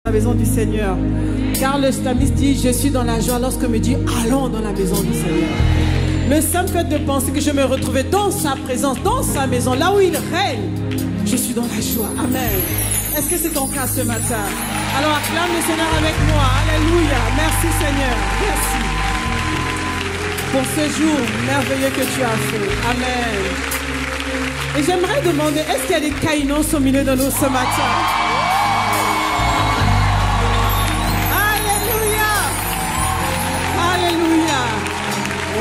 La maison du Seigneur, car le psalmiste dit: je suis dans la joie lorsque me dit allons dans la maison du Seigneur. Le simple fait de penser que je me retrouvais dans sa présence, dans sa maison, là où il règne, je suis dans la joie. Amen. Est-ce que c'est ton cas ce matin? Alors acclame le Seigneur avec moi. Alléluia. Merci Seigneur. Merci pour ce jour merveilleux que tu as fait. Amen. Et j'aimerais demander, est-ce qu'il y a des Kainos au milieu de nous ce matin?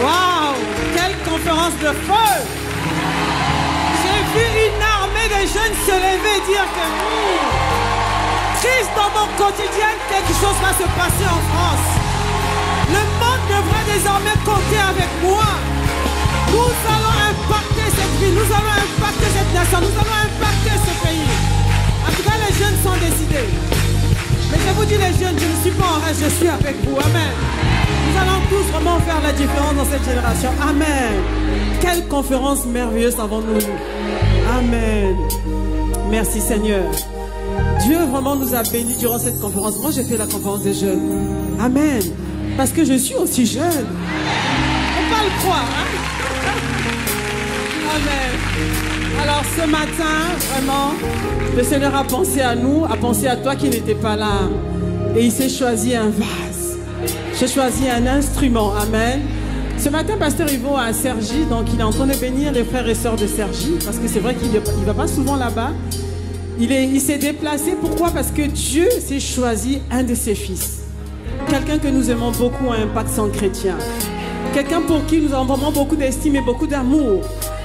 Waouh, quelle conférence de feu! J'ai vu une armée de jeunes se lever et dire que Christ, dans mon quotidien, quelque chose va se passer en France. Le monde devrait désormais compter avec moi. Nous allons impacter cette ville, nous allons impacter cette nation, nous allons impacter ce pays. En tout cas, les jeunes sont décidés. Mais je vous dis les jeunes, je ne suis pas en rêve, je suis avec vous. Amen. Nous allons tous vraiment faire la différence dans cette génération. Amen. Quelle conférence merveilleuse avons-nous. Amen. Merci Seigneur. Dieu vraiment nous a bénis durant cette conférence. Moi j'ai fait la conférence des jeunes. Amen. Parce que je suis aussi jeune. On va le croire. Hein? Amen. Alors ce matin, vraiment, le Seigneur a pensé à nous, a pensé à toi qui n'étais pas là. Et il s'est choisi un vase. J'ai choisi un instrument. Amen. Ce matin, Pasteur Yvon à Cergy, donc il est en train de bénir les frères et sœurs de Cergy, parce que c'est vrai qu'il ne va pas souvent là-bas. Il s'est déplacé. Pourquoi? Parce que Dieu s'est choisi un de ses fils. Quelqu'un que nous aimons beaucoup à Impact Sang Chrétien. Quelqu'un pour qui nous avons vraiment beaucoup d'estime et beaucoup d'amour.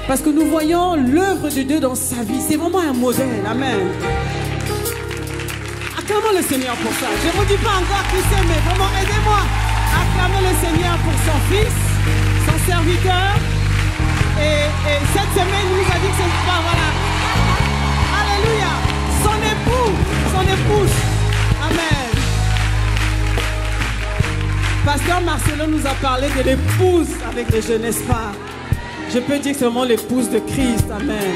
Parce que nous voyons l'œuvre de Dieu dans sa vie. C'est vraiment un modèle. Amen. Acclamons le Seigneur pour ça. Je ne vous dis pas encore qui c'est, mais vraiment aidez-moi. Acclamons le Seigneur pour son fils, son serviteur. Et cette semaine, il nous a dit que c'est pas, voilà. Alléluia. Son époux, son épouse. Amen. Pasteur Marcelo nous a parlé de l'épouse avec les jeunes, n'est-ce pas? Je peux dire que c'est vraiment l'épouse de Christ. Amen.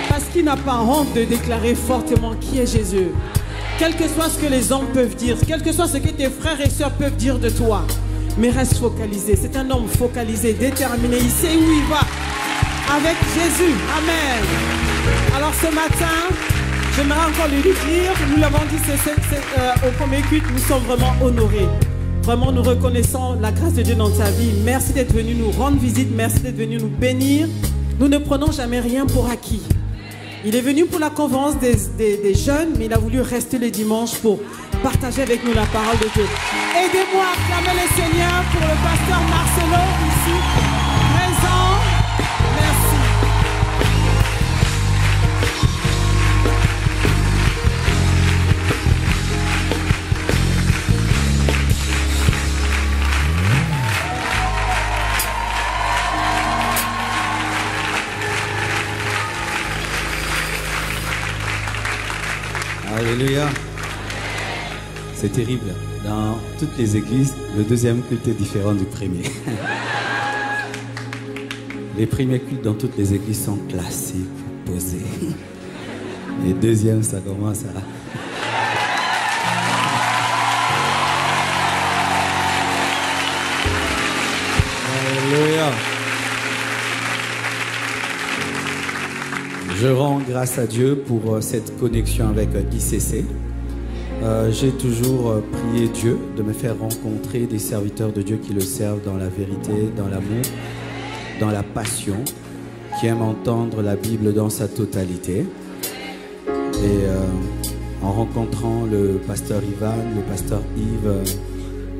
Parce qu'il n'a pas honte de déclarer fortement qui est Jésus. Quel que soit ce que les hommes peuvent dire, quel que soit ce que tes frères et sœurs peuvent dire de toi, mais reste focalisé. C'est un homme focalisé, déterminé. Il sait où il va. Avec Jésus. Amen. Alors ce matin, j'aimerais encore lui dire, nous l'avons dit au premier culte, nous sommes vraiment honorés. Vraiment, nous reconnaissons la grâce de Dieu dans ta vie. Merci d'être venu nous rendre visite. Merci d'être venu nous bénir. Nous ne prenons jamais rien pour acquis. Il est venu pour la conférence des jeunes, mais il a voulu rester le dimanche pour partager avec nous la parole de Dieu. Aidez-moi à acclamer le Seigneur pour le pasteur Marcelo, ici, présent. Merci. Alléluia. C'est terrible. Dans toutes les églises, le deuxième culte est différent du premier. Les premiers cultes dans toutes les églises sont classiques, posés. Les deuxièmes, ça commence à... Alléluia. Je rends grâce à Dieu pour cette connexion avec ICC. J'ai toujours prié Dieu de me faire rencontrer des serviteurs de Dieu qui le servent dans la vérité, dans l'amour, dans la passion, qui aiment entendre la Bible dans sa totalité. Et en rencontrant le pasteur Ivan, le pasteur Yves,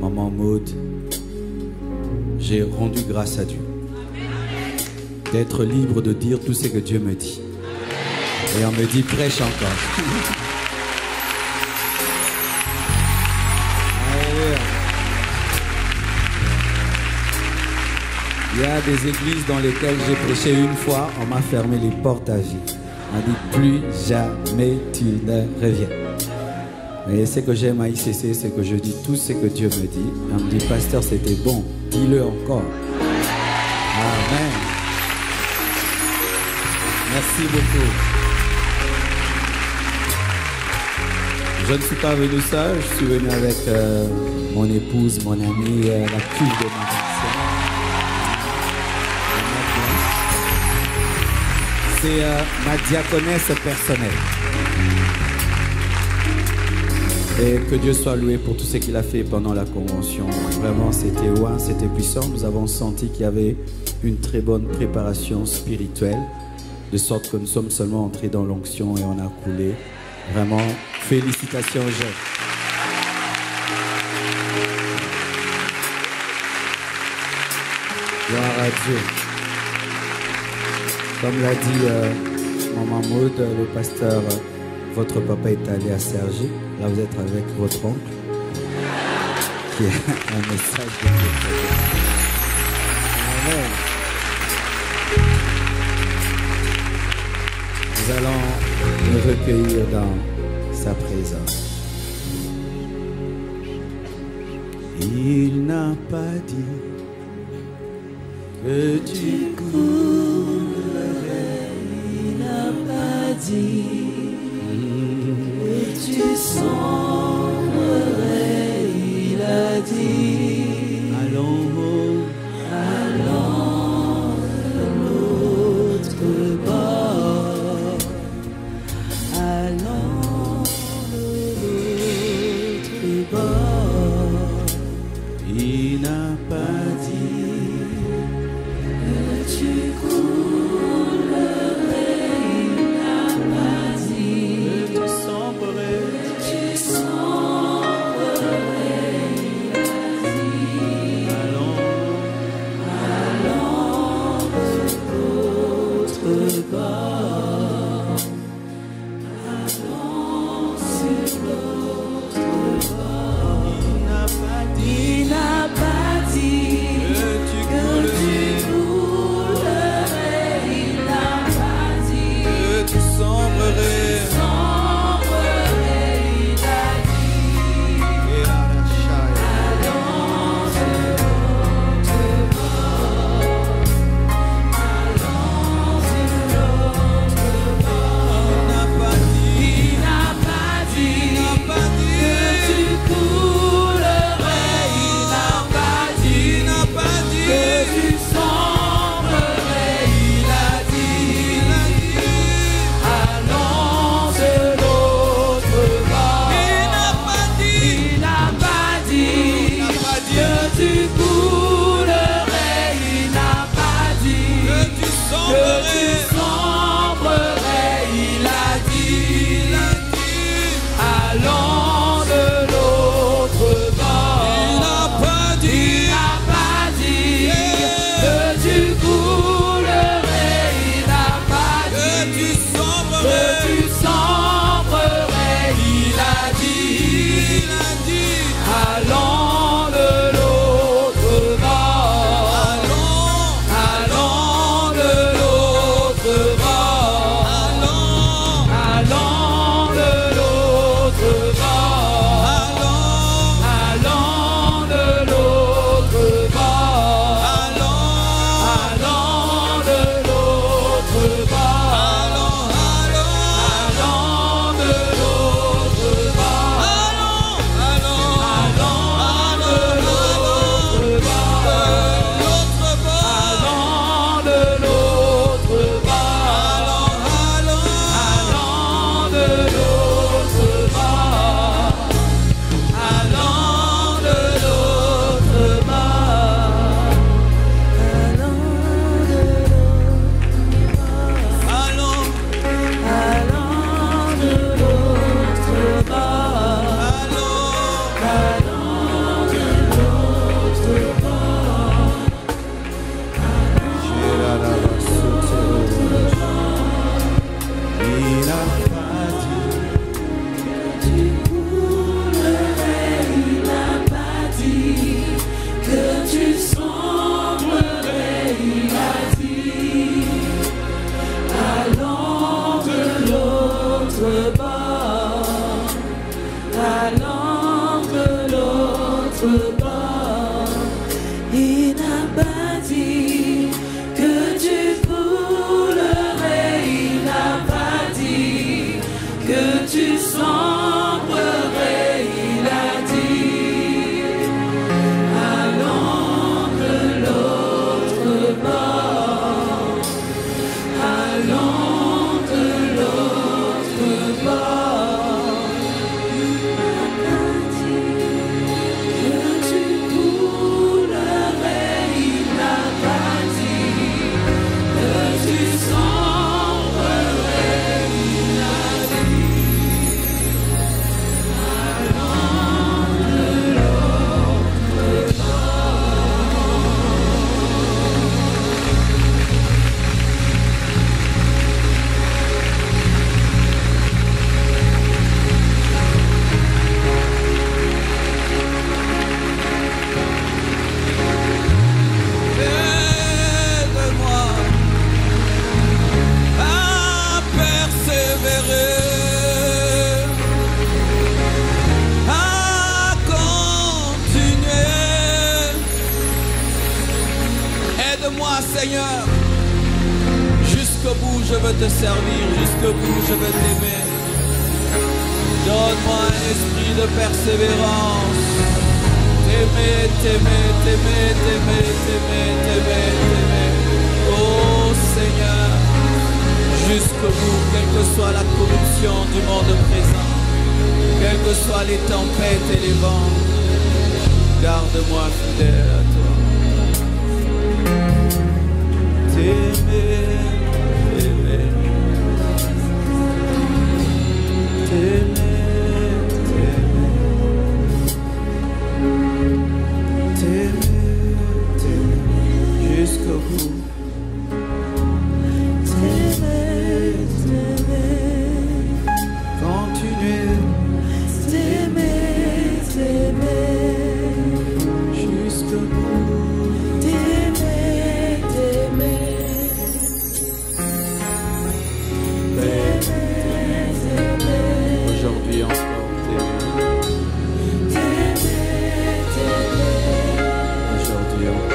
maman Maud, j'ai rendu grâce à Dieu d'être libre de dire tout ce que Dieu me dit. Et on me dit prêche encore. Il y a des églises dans lesquelles j'ai prêché une fois, on m'a fermé les portes à vie. On m'a dit plus jamais tu ne reviens. Mais ce que j'aime à ICC, c'est que je dis tout ce que Dieu me dit. On me dit pasteur c'était bon, dis-le encore. Amen. Merci beaucoup. Je ne suis pas venu seul, je suis venu avec mon épouse, mon amie, la cuve de ma personne. C'est ma diaconesse personnelle. Et que Dieu soit loué pour tout ce qu'il a fait pendant la convention. Vraiment, c'était ouin, c'était puissant. Nous avons senti qu'il y avait une très bonne préparation spirituelle, de sorte que nous sommes seulement entrés dans l'onction et on a coulé. Vraiment, félicitations aux jeunes. Gloire à Dieu. Comme l'a dit Maman Maud, le pasteur, votre papa est allé à Cergy. Là, vous êtes avec votre oncle, qui est un message de Dieu. Amen. Nous allons nous recueillir dans sa présence. Il n'a pas dit que tu coulerais. Il n'a pas dit que tu sombrerais. Il a dit allons, allons de l'autre bord. Allons de l'autre bord. Il n'a pas dit que tu coulerais. Il n'a pas dit que tu sombrerais. Tu sombrerais. Il a dit allons, allons de l'autre bord. Allons sur l'autre bord. Il n'a pas dit. Il n'a pas dit que tu coulerais. Il n'a pas dit que tu sombrerais. Il a dit allons sur l'autre bord. Allons sur l'autre bord. Il n'a pas dit que tu coulerais. Il n'a pas dit que tu sombrerais. Il a dit allons de l'autre bord. Il n'a pas dit que tu coulerais. Il n'a pas dit que tu sombrerais. Il a dit allons de l'autre bord. Il n'a pas dit que tu coulerais. Il n'a pas dit que tu sombrerais. Il a dit allons de l'autre bord. Allons de l'autre bord. Allons de l'autre bord. Allons de l'autre bord. Allons de l'autre bord. Allons de l'autre bord. Allons de l'autre bord. Allons de l'autre bord. Allons de l'autre bord. Allons de l'autre bord. Allons de l'autre bord. Allons de l'autre bord. Il n'a pas dit Tu coulerais. Il n'a pas dit que tu sombrerais. Il a dit allons de l'autre bord. Allons de l'autre bord. Il n'a pas dit que tu coulerais. Il n'a pas dit que tu sombrerais. Seigneur. Jusqu'au bout, je veux te servir. Jusqu'au bout, je veux t'aimer. Donne-moi un esprit de persévérance. T'aimer, t'aimer, t'aimer, t'aimer, t'aimer, t'aimer, t'aimer. Oh Seigneur, jusqu'au bout, quelle que soit la corruption du monde présent, quelles que soient les tempêtes et les vents, garde-moi fidèle à toi. T'aimer, t'aimer, t'aimer. Jusqu'au bout. T'aimer, t'aimer. Continuer. T'aimer, t'aimer. Jusqu'au bout. T'aimer, t'aimer. T'aimer, t'aimer. Aujourd'hui encore t'aimer. T'aimer, t'aimer. Aujourd'hui encore.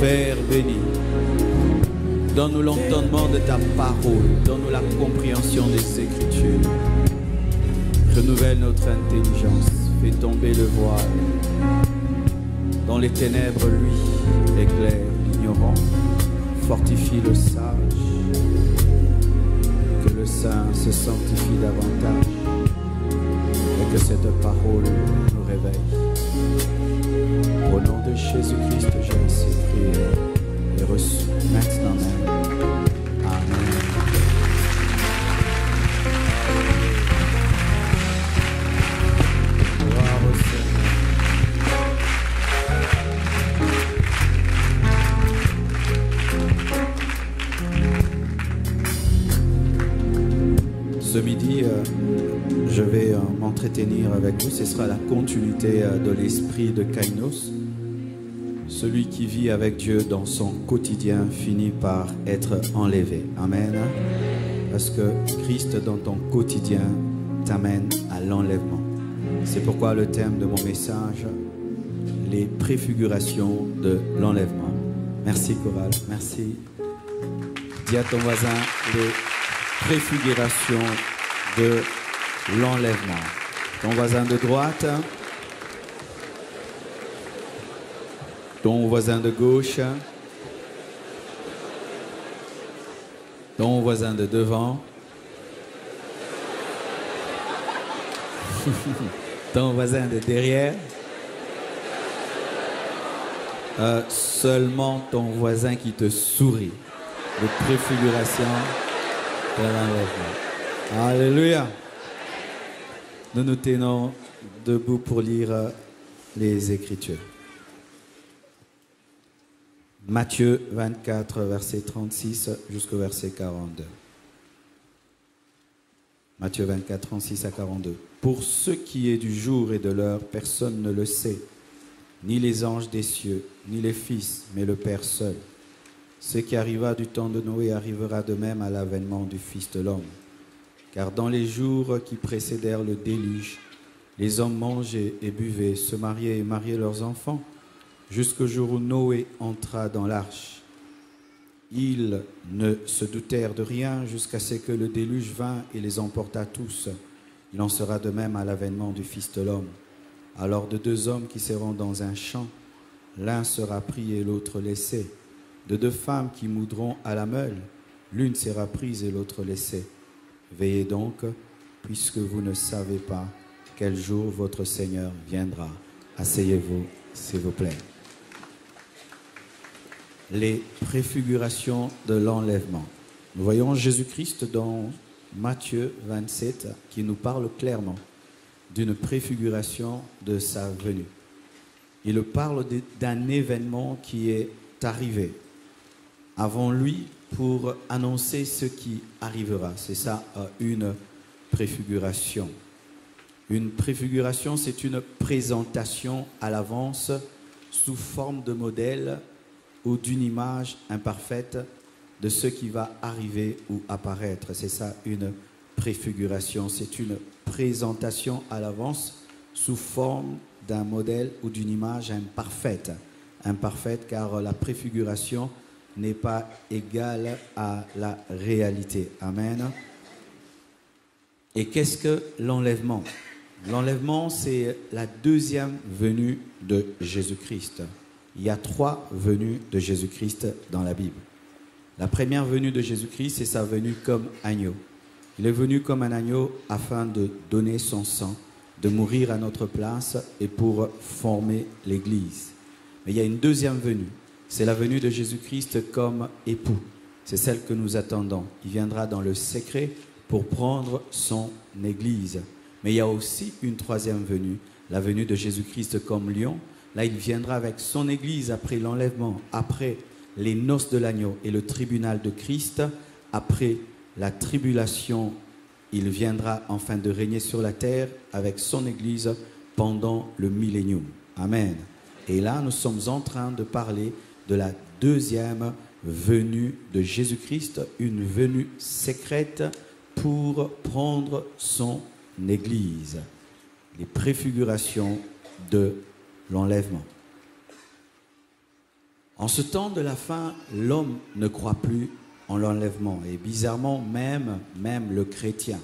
Père béni, donne-nous l'entendement de ta parole, donne-nous la compréhension des Écritures. Renouvelle notre intelligence, fais tomber le voile. Dans les ténèbres, lui éclaire l'ignorant, fortifie le sage, que le saint se sanctifie davantage et que cette parole nous réveille. Au nom de Jésus-Christ, j'ai ainsi prié et reçu maintenant même. Amen. Gloire au Seigneur. Ce midi, je vais m'entretenir avec vous. Ce sera la continuité de l'esprit de Kainos. Celui qui vit avec Dieu dans son quotidien finit par être enlevé. Amen. Parce que Christ dans ton quotidien t'amène à l'enlèvement. C'est pourquoi le thème de mon message, les préfigurations de l'enlèvement. Merci Coral, merci. Dis à ton voisin, les préfigurations de l'enlèvement. Ton voisin de droite, ton voisin de gauche, ton voisin de devant, ton voisin de derrière, seulement ton voisin qui te sourit. De préfiguration de l'enlèvement. Alléluia. Nous nous tenons debout pour lire les Écritures. Matthieu 24, verset 36 jusqu'au verset 42. Matthieu 24, 36 à 42. Pour ce qui est du jour et de l'heure, personne ne le sait, ni les anges des cieux, ni les fils, mais le Père seul. Ce qui arriva du temps de Noé arrivera de même à l'avènement du Fils de l'homme. Car dans les jours qui précédèrent le déluge, les hommes mangeaient et buvaient, se mariaient et mariaient leurs enfants, jusqu'au jour où Noé entra dans l'arche. Ils ne se doutèrent de rien jusqu'à ce que le déluge vint et les emporta tous. Il en sera de même à l'avènement du Fils de l'homme. Alors de deux hommes qui seront dans un champ, l'un sera pris et l'autre laissé. De deux femmes qui moudront à la meule, l'une sera prise et l'autre laissée. Veillez donc, puisque vous ne savez pas quel jour votre Seigneur viendra. Asseyez-vous, s'il vous plaît. Les préfigurations de l'enlèvement. Nous voyons Jésus-Christ dans Matthieu 27 qui nous parle clairement d'une préfiguration de sa venue. Il parle d'un événement qui est arrivé avant lui pour annoncer ce qui arrivera. C'est ça, une préfiguration. Une préfiguration, c'est une présentation à l'avance sous forme de modèle ou d'une image imparfaite de ce qui va arriver ou apparaître. C'est ça, une préfiguration. C'est une présentation à l'avance sous forme d'un modèle ou d'une image imparfaite. Imparfaite car la préfiguration n'est pas égale à la réalité. Amen. Et qu'est-ce que l'enlèvement? L'enlèvement, c'est la deuxième venue de Jésus-Christ. Il y a 3 venues de Jésus-Christ dans la Bible. La première venue de Jésus-Christ, c'est sa venue comme agneau. Il est venu comme un agneau afin de donner son sang, de mourir à notre place et pour former l'Église. Mais il y a une deuxième venue. C'est la venue de Jésus-Christ comme époux. C'est celle que nous attendons. Il viendra dans le secret pour prendre son Église. Mais il y a aussi une troisième venue, la venue de Jésus-Christ comme lion. Là, il viendra avec son Église après l'enlèvement, après les noces de l'agneau et le tribunal de Christ. Après la tribulation, il viendra enfin de régner sur la terre avec son Église pendant le millénium. Amen. Et là, nous sommes en train de parler de la deuxième venue de Jésus-Christ, une venue secrète pour prendre son Église. Les préfigurations de l'enlèvement. En ce temps de la fin, l'homme ne croit plus en l'enlèvement. Et bizarrement, même le chrétien.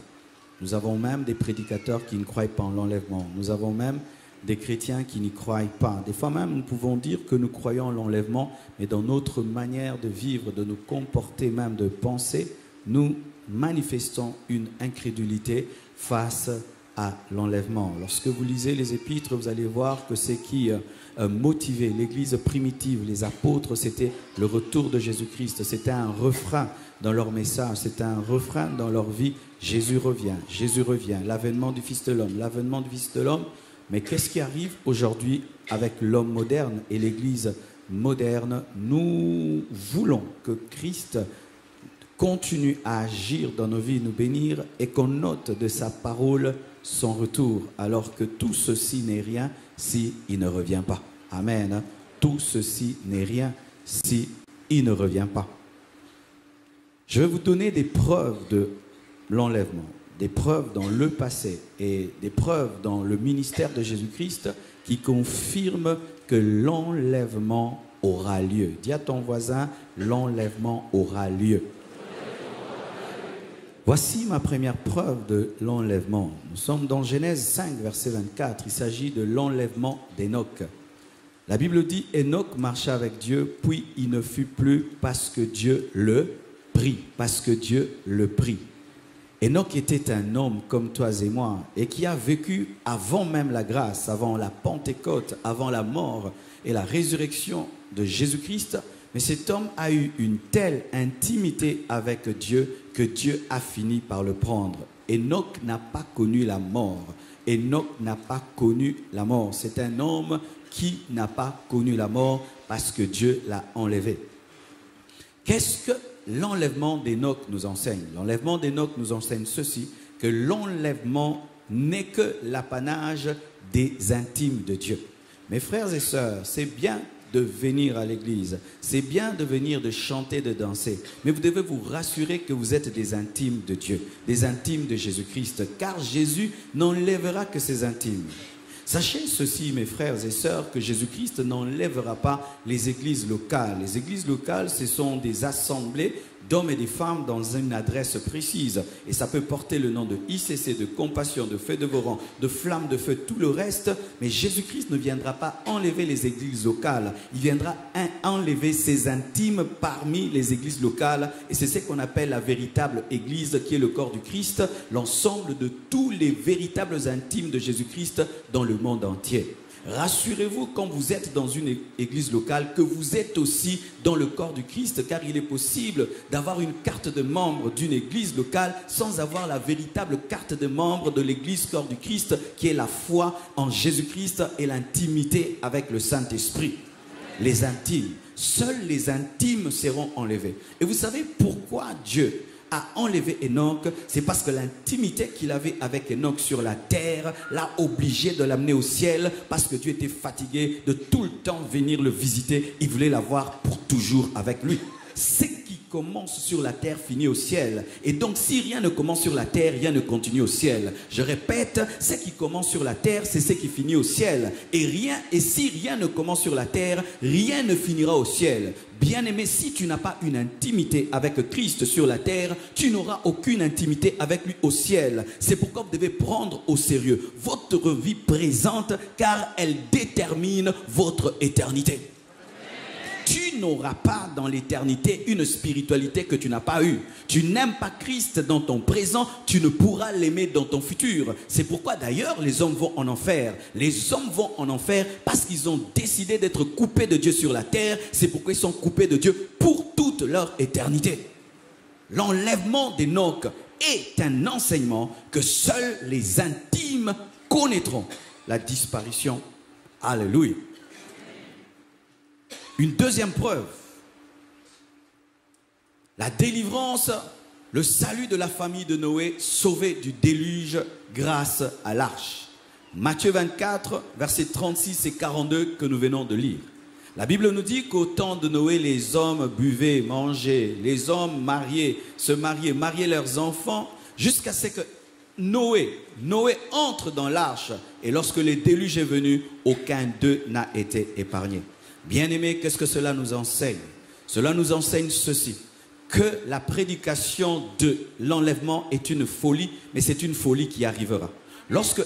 Nous avons même des prédicateurs qui ne croient pas en l'enlèvement. Nous avons même des chrétiens qui n'y croient pas. Des fois même, nous pouvons dire que nous croyons en l'enlèvement, mais dans notre manière de vivre, de nous comporter, même de penser, nous manifestons une incrédulité face à l'enlèvement. Lorsque vous lisez les épîtres, vous allez voir que ce qui motivait l'Église primitive, les apôtres, c'était le retour de Jésus-Christ. C'était un refrain dans leur message, c'était un refrain dans leur vie. Jésus revient, l'avènement du Fils de l'homme, l'avènement du Fils de l'homme. Mais qu'est-ce qui arrive aujourd'hui avec l'homme moderne et l'Église moderne? Nous voulons que Christ continue à agir dans nos vies, nous bénir, et qu'on note de sa parole son retour, alors que tout ceci n'est rien s'il ne revient pas. Amen. Tout ceci n'est rien s'il ne revient pas. Je vais vous donner des preuves de l'enlèvement, des preuves dans le passé et des preuves dans le ministère de Jésus-Christ qui confirment que l'enlèvement aura lieu. Dis à ton voisin, l'enlèvement aura lieu. Voici ma première preuve de l'enlèvement. Nous sommes dans Genèse 5, verset 24. Il s'agit de l'enlèvement d'Enoch. La Bible dit, Enoch marcha avec Dieu, puis il ne fut plus parce que Dieu le prit. Parce que Dieu le prit. Enoch était un homme comme toi et moi, et qui a vécu avant même la grâce, avant la Pentecôte, avant la mort et la résurrection de Jésus-Christ. Mais cet homme a eu une telle intimité avec Dieu que Dieu a fini par le prendre. Enoch n'a pas connu la mort. Enoch n'a pas connu la mort. C'est un homme qui n'a pas connu la mort parce que Dieu l'a enlevé. Qu'est-ce que l'enlèvement d'Enoch nous enseigne? L'enlèvement d'Enoch nous enseigne ceci, que l'enlèvement n'est que l'apanage des intimes de Dieu. Mes frères et sœurs, c'est bien de venir à l'église, c'est bien de venir, de chanter, de danser, mais vous devez vous rassurer que vous êtes des intimes de Dieu, des intimes de Jésus-Christ, car Jésus n'enlèvera que ses intimes. Sachez ceci, mes frères et sœurs, que Jésus-Christ n'enlèvera pas les églises locales. Les églises locales, ce sont des assemblées d'hommes et de femmes dans une adresse précise. Et ça peut porter le nom de ICC, de compassion, de feu de Voran, de flamme de feu, tout le reste. Mais Jésus-Christ ne viendra pas enlever les églises locales. Il viendra enlever ses intimes parmi les églises locales. Et c'est ce qu'on appelle la véritable église, qui est le corps du Christ, l'ensemble de tous les véritables intimes de Jésus-Christ dans le monde entier. Rassurez-vous quand vous êtes dans une église locale que vous êtes aussi dans le corps du Christ, car il est possible d'avoir une carte de membre d'une église locale sans avoir la véritable carte de membre de l'église corps du Christ, qui est la foi en Jésus-Christ et l'intimité avec le Saint-Esprit. Les intimes, seuls les intimes seront enlevés. Et vous savez pourquoi Dieu a enlevé Enoch? C'est parce que l'intimité qu'il avait avec Enoch sur la terre l'a obligé de l'amener au ciel, parce que Dieu était fatigué de tout le temps venir le visiter. Il voulait l'avoir pour toujours avec lui. Ce qui commence sur la terre finit au ciel. Et donc si rien ne commence sur la terre, rien ne continue au ciel. Je répète, ce qui commence sur la terre, c'est ce qui finit au ciel. Et si rien ne commence sur la terre, rien ne finira au ciel. Bien-aimé, si tu n'as pas une intimité avec Christ sur la terre, tu n'auras aucune intimité avec lui au ciel. C'est pourquoi vous devez prendre au sérieux votre vie présente, car elle détermine votre éternité. Tu n'auras pas dans l'éternité une spiritualité que tu n'as pas eue. Tu n'aimes pas Christ dans ton présent, tu ne pourras l'aimer dans ton futur. C'est pourquoi d'ailleurs les hommes vont en enfer. Les hommes vont en enfer parce qu'ils ont décidé d'être coupés de Dieu sur la terre. C'est pourquoi ils sont coupés de Dieu pour toute leur éternité. L'enlèvement d'Enoch est un enseignement que seuls les intimes connaîtront. La disparition. Alléluia. Une deuxième preuve, la délivrance, le salut de la famille de Noé, sauvée du déluge grâce à l'arche. Matthieu 24, versets 36 et 42 que nous venons de lire. La Bible nous dit qu'au temps de Noé, les hommes buvaient, mangeaient, les hommes mariaient, se mariaient, mariaient leurs enfants, jusqu'à ce que Noé entre dans l'arche. Et lorsque le déluge est venu, aucun d'eux n'a été épargné. Bien-aimés, qu'est-ce que cela nous enseigne? Cela nous enseigne ceci, que la prédication de l'enlèvement est une folie, mais c'est une folie qui arrivera. Lorsque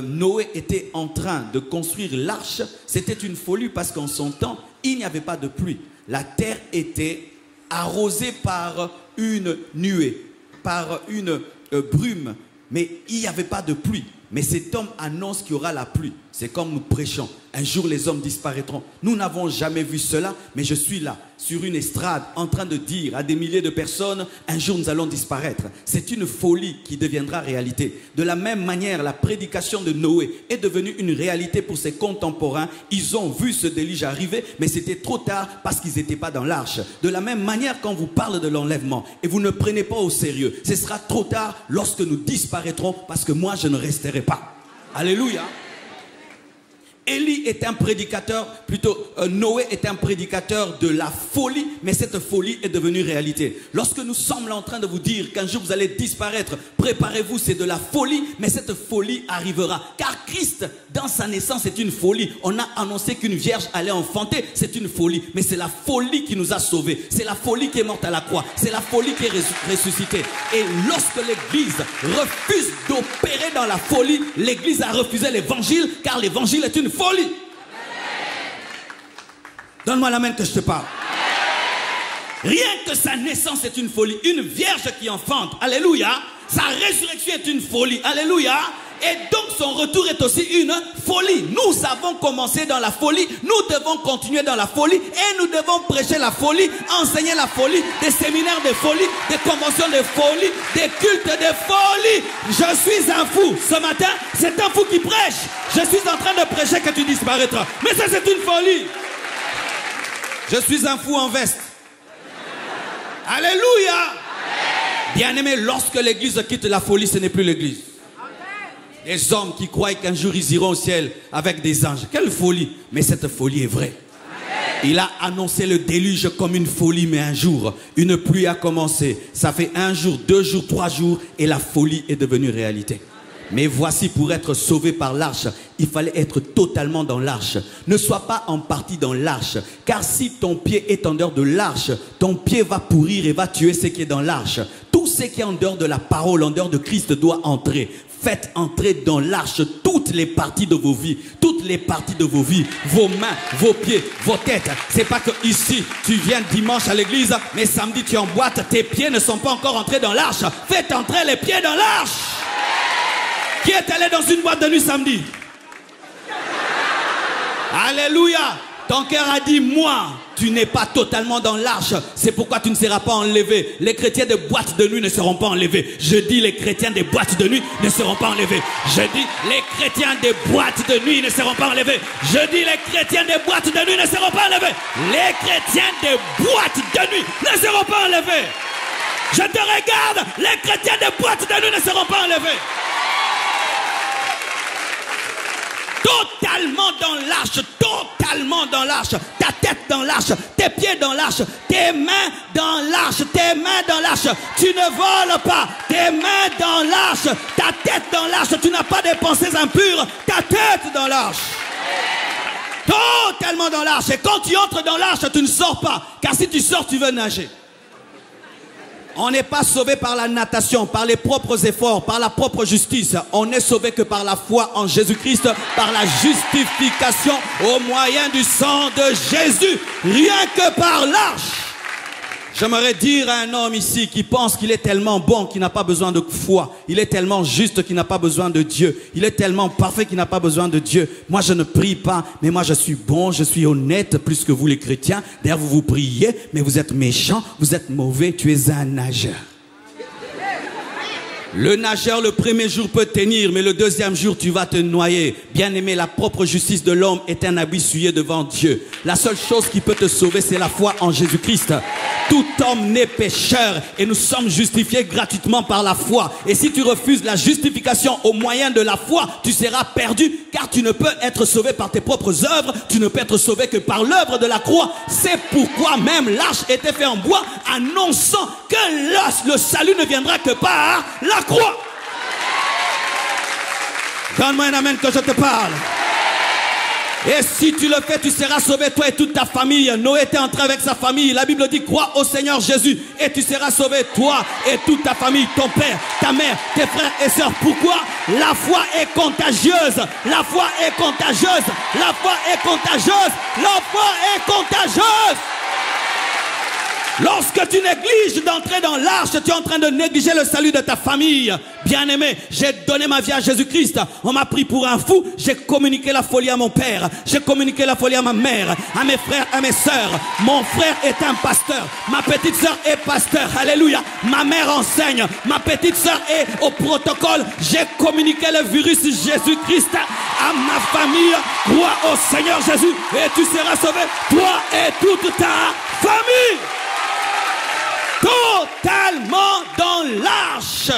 Noé était en train de construire l'arche, c'était une folie parce qu'en son temps, il n'y avait pas de pluie. La terre était arrosée par une nuée, par une brume, mais il n'y avait pas de pluie. Mais cet homme annonce qu'il y aura la pluie. C'est comme nous prêchons. Un jour, les hommes disparaîtront. Nous n'avons jamais vu cela, mais je suis là, sur une estrade, en train de dire à des milliers de personnes, un jour nous allons disparaître. C'est une folie qui deviendra réalité. De la même manière, la prédication de Noé est devenue une réalité pour ses contemporains. Ils ont vu ce déluge arriver, mais c'était trop tard parce qu'ils n'étaient pas dans l'arche. De la même manière, quand vous parlez de l'enlèvement et vous ne prenez pas au sérieux, ce sera trop tard lorsque nous disparaîtrons, parce que moi, je ne resterai pas. Alléluia. Élie est un prédicateur, Noé est un prédicateur de la folie, mais cette folie est devenue réalité. Lorsque nous sommes là en train de vous dire qu'un jour vous allez disparaître, préparez-vous, c'est de la folie, mais cette folie arrivera. Car Christ, dans sa naissance, c'est une folie. On a annoncé qu'une vierge allait enfanter, c'est une folie, mais c'est la folie qui nous a sauvés. C'est la folie qui est morte à la croix, c'est la folie qui est ressuscitée. Et lorsque l'Église refuse d'opérer dans la folie, l'Église a refusé l'évangile, car l'évangile est une folie. Donne-moi la main que je te parle. Rien que sa naissance est une folie. Une vierge qui enfante, alléluia. Sa résurrection est une folie, alléluia. Et donc son retour est aussi une folie. Nous avons commencé dans la folie, nous devons continuer dans la folie, et nous devons prêcher la folie, enseigner la folie, des séminaires de folie, des conventions de folie, des cultes de folie. Je suis un fou. Ce matin, c'est un fou qui prêche. Je suis en train de prêcher que tu disparaîtras. Mais ça, c'est une folie. Je suis un fou en veste. Alléluia. Bien-aimé, lorsque l'église quitte la folie, ce n'est plus l'église. Les hommes qui croient qu'un jour ils iront au ciel avec des anges. Quelle folie! Mais cette folie est vraie. Il a annoncé le déluge comme une folie, mais un jour, une pluie a commencé. Ça fait 1 jour, 2 jours, 3 jours, et la folie est devenue réalité. Mais voici, pour être sauvé par l'arche, il fallait être totalement dans l'arche. Ne sois pas en partie dans l'arche, car si ton pied est en dehors de l'arche, ton pied va pourrir et va tuer ce qui est dans l'arche. Tout ce qui est en dehors de la parole, en dehors de Christ, doit entrer. Faites entrer dans l'arche toutes les parties de vos vies, toutes les parties de vos vies, vos mains, vos pieds, vos têtes. C'est pas que ici, tu viens dimanche à l'église, mais samedi tu es en boîte, tes pieds ne sont pas encore entrés dans l'arche. Faites entrer les pieds dans l'arche. Qui est allé dans une boîte de nuit samedi? Alléluia. Ton cœur a dit, moi, tu n'es pas totalement dans l'arche. C'est pourquoi tu ne seras pas enlevé. Les chrétiens des boîtes de nuit ne seront pas enlevés. Je dis, les chrétiens des boîtes de nuit ne seront pas enlevés. Je dis, les chrétiens des boîtes de nuit ne seront pas enlevés. Je dis, les chrétiens des boîtes de nuit ne seront pas enlevés. Les chrétiens des boîtes de nuit ne seront pas enlevés. Je te regarde, les chrétiens des boîtes de nuit ne seront pas enlevés. Totalement dans l'arche, totalement dans l'arche, ta tête dans l'arche, tes pieds dans l'arche, tes mains dans l'arche, tes mains dans l'arche, tu ne voles pas, tes mains dans l'arche, ta tête dans l'arche, tu n'as pas des pensées impures, ta tête dans l'arche. Totalement dans l'arche, et quand tu entres dans l'arche, tu ne sors pas, car si tu sors, tu veux nager. On n'est pas sauvé par la natation, par les propres efforts, par la propre justice. On n'est sauvé que par la foi en Jésus-Christ, par la justification au moyen du sang de Jésus. Rien que par l'arche. J'aimerais dire à un homme ici qui pense qu'il est tellement bon qu'il n'a pas besoin de foi. Il est tellement juste qu'il n'a pas besoin de Dieu. Il est tellement parfait qu'il n'a pas besoin de Dieu. Moi, je ne prie pas, mais moi, je suis bon, je suis honnête plus que vous les chrétiens. D'ailleurs, vous priez, mais vous êtes méchants, vous êtes mauvais, tu es un nageur. Le nageur, le premier jour peut tenir, mais le deuxième jour, tu vas te noyer. Bien-aimé, la propre justice de l'homme est un habit souillé devant Dieu. La seule chose qui peut te sauver, c'est la foi en Jésus-Christ. Tout homme n'est pécheur et nous sommes justifiés gratuitement par la foi. Et si tu refuses la justification au moyen de la foi, tu seras perdu, car tu ne peux être sauvé par tes propres œuvres. Tu ne peux être sauvé que par l'œuvre de la croix. C'est pourquoi même l'arche était faite en bois, annonçant que le salut ne viendra que par la croix. Donne-moi un amen que je te parle. Et si tu le fais, tu seras sauvé, toi et toute ta famille. Noé était entré avec sa famille. La Bible dit, crois au Seigneur Jésus et tu seras sauvé, toi et toute ta famille, ton père, ta mère, tes frères et sœurs. Pourquoi? La foi est contagieuse. La foi est contagieuse. La foi est contagieuse. La foi est contagieuse. Lorsque tu négliges d'entrer dans l'arche, tu es en train de négliger le salut de ta famille. Bien-aimé, j'ai donné ma vie à Jésus-Christ. On m'a pris pour un fou. J'ai communiqué la folie à mon père. J'ai communiqué la folie à ma mère, à mes frères, à mes sœurs. Mon frère est un pasteur. Ma petite sœur est pasteur. Alléluia. Ma mère enseigne. Ma petite sœur est au protocole. J'ai communiqué le virus Jésus-Christ à ma famille. Crois au Seigneur Jésus et tu seras sauvé, toi et toute ta famille. Totalement dans l'arche.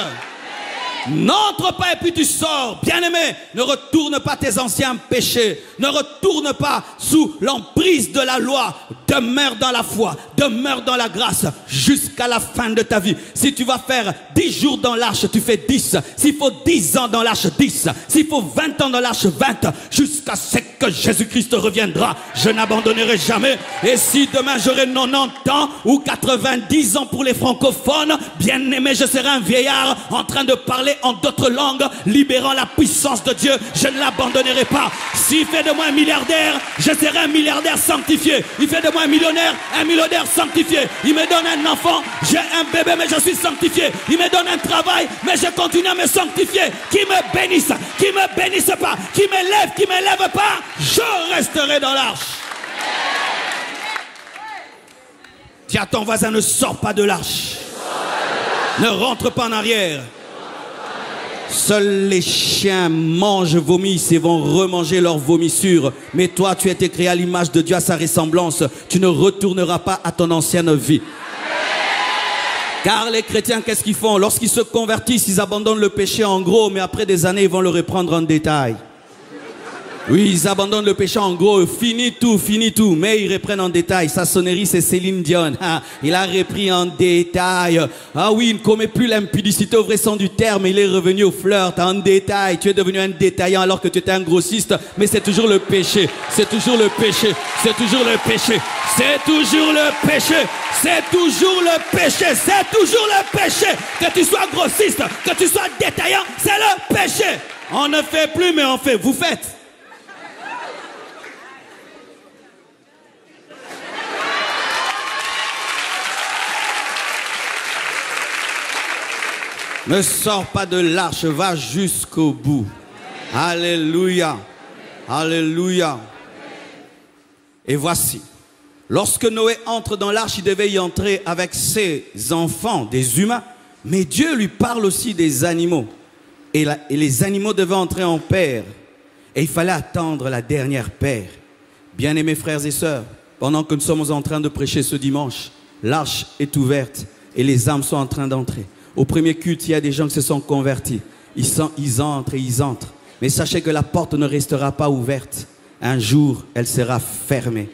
N'entre pas et puis tu sors. Bien-aimé, ne retourne pas tes anciens péchés. Ne retourne pas sous l'emprise de la loi. Demeure dans la foi, demeure dans la grâce jusqu'à la fin de ta vie. Si tu vas faire 10 jours dans l'arche, tu fais 10. S'il faut 10 ans dans l'arche, 10. S'il faut 20 ans dans l'arche, 20. Jusqu'à ce que Jésus-Christ reviendra. Je n'abandonnerai jamais. Et si demain j'aurai 90 ans ou 90 ans pour les francophones, bien aimé, je serai un vieillard en train de parler en d'autres langues, libérant la puissance de Dieu. Je ne l'abandonnerai pas. S'il fait de moi un milliardaire, je serai un milliardaire sanctifié. Il fait de moi un millionnaire sanctifié. Il me donne un enfant, j'ai un bébé, mais je suis sanctifié. Il me donne un travail, mais je continue à me sanctifier. Qui me bénisse pas, qui m'élève pas, je resterai dans l'arche. Dis à ton voisin, ne sors pas de l'arche. Ne rentre pas en arrière. Seuls les chiens mangent, vomissent et vont remanger leurs vomissures. Mais toi, tu as été créé à l'image de Dieu, à sa ressemblance. Tu ne retourneras pas à ton ancienne vie. Car les chrétiens, qu'est-ce qu'ils font? Lorsqu'ils se convertissent, ils abandonnent le péché en gros, mais après des années, ils vont le reprendre en détail. Oui, ils abandonnent le péché en gros, fini tout, mais ils reprennent en détail. Sa sonnerie, c'est Céline Dion. Ah, il a repris en détail. Ah oui, il ne commet plus l'impudicité au vrai sens du terme, il est revenu au flirt en détail. Tu es devenu un détaillant alors que tu étais un grossiste, mais c'est toujours le péché. C'est toujours le péché. C'est toujours le péché. C'est toujours le péché. C'est toujours le péché. C'est toujours le péché. Que tu sois grossiste, que tu sois détaillant, c'est le péché. On ne fait plus, mais on fait. Vous faites. Ne sors pas de l'arche, va jusqu'au bout. Alléluia. Alléluia. Et voici, lorsque Noé entre dans l'arche, il devait y entrer avec ses enfants, des humains. Mais Dieu lui parle aussi des animaux. Et les animaux devaient entrer en paire. Et il fallait attendre la dernière paire. Bien-aimés frères et sœurs, pendant que nous sommes en train de prêcher ce dimanche, l'arche est ouverte et les âmes sont en train d'entrer. Au premier culte, il y a des gens qui se sont convertis. Ils entrent et ils entrent. Mais sachez que la porte ne restera pas ouverte. Un jour, elle sera fermée.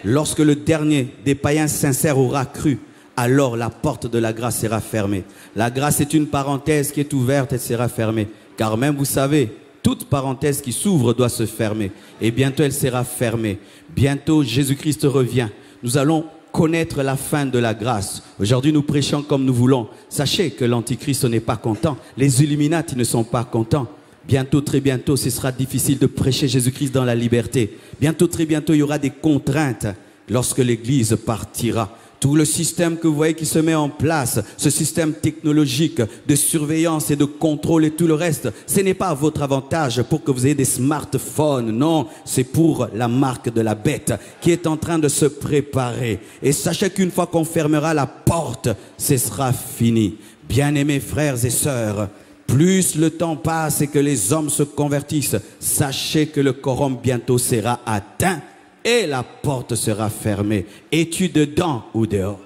Lorsque le dernier des païens sincères aura cru, alors la porte de la grâce sera fermée. La grâce est une parenthèse qui est ouverte et sera fermée. Car même, vous savez, toute parenthèse qui s'ouvre doit se fermer. Et bientôt, elle sera fermée. Bientôt, Jésus-Christ revient. Nous allons connaître la fin de la grâce. Aujourd'hui, nous prêchons comme nous voulons. Sachez que l'Antichrist n'est pas content. Les Illuminati ne sont pas contents. Bientôt, très bientôt, ce sera difficile de prêcher Jésus-Christ dans la liberté. Bientôt, très bientôt, il y aura des contraintes lorsque l'Église partira. Tout le système que vous voyez qui se met en place, ce système technologique de surveillance et de contrôle et tout le reste, ce n'est pas à votre avantage pour que vous ayez des smartphones. Non, c'est pour la marque de la bête qui est en train de se préparer. Et sachez qu'une fois qu'on fermera la porte, ce sera fini. Bien-aimés frères et sœurs, plus le temps passe et que les hommes se convertissent, sachez que le quorum bientôt sera atteint. Et la porte sera fermée. Es-tu dedans ou dehors?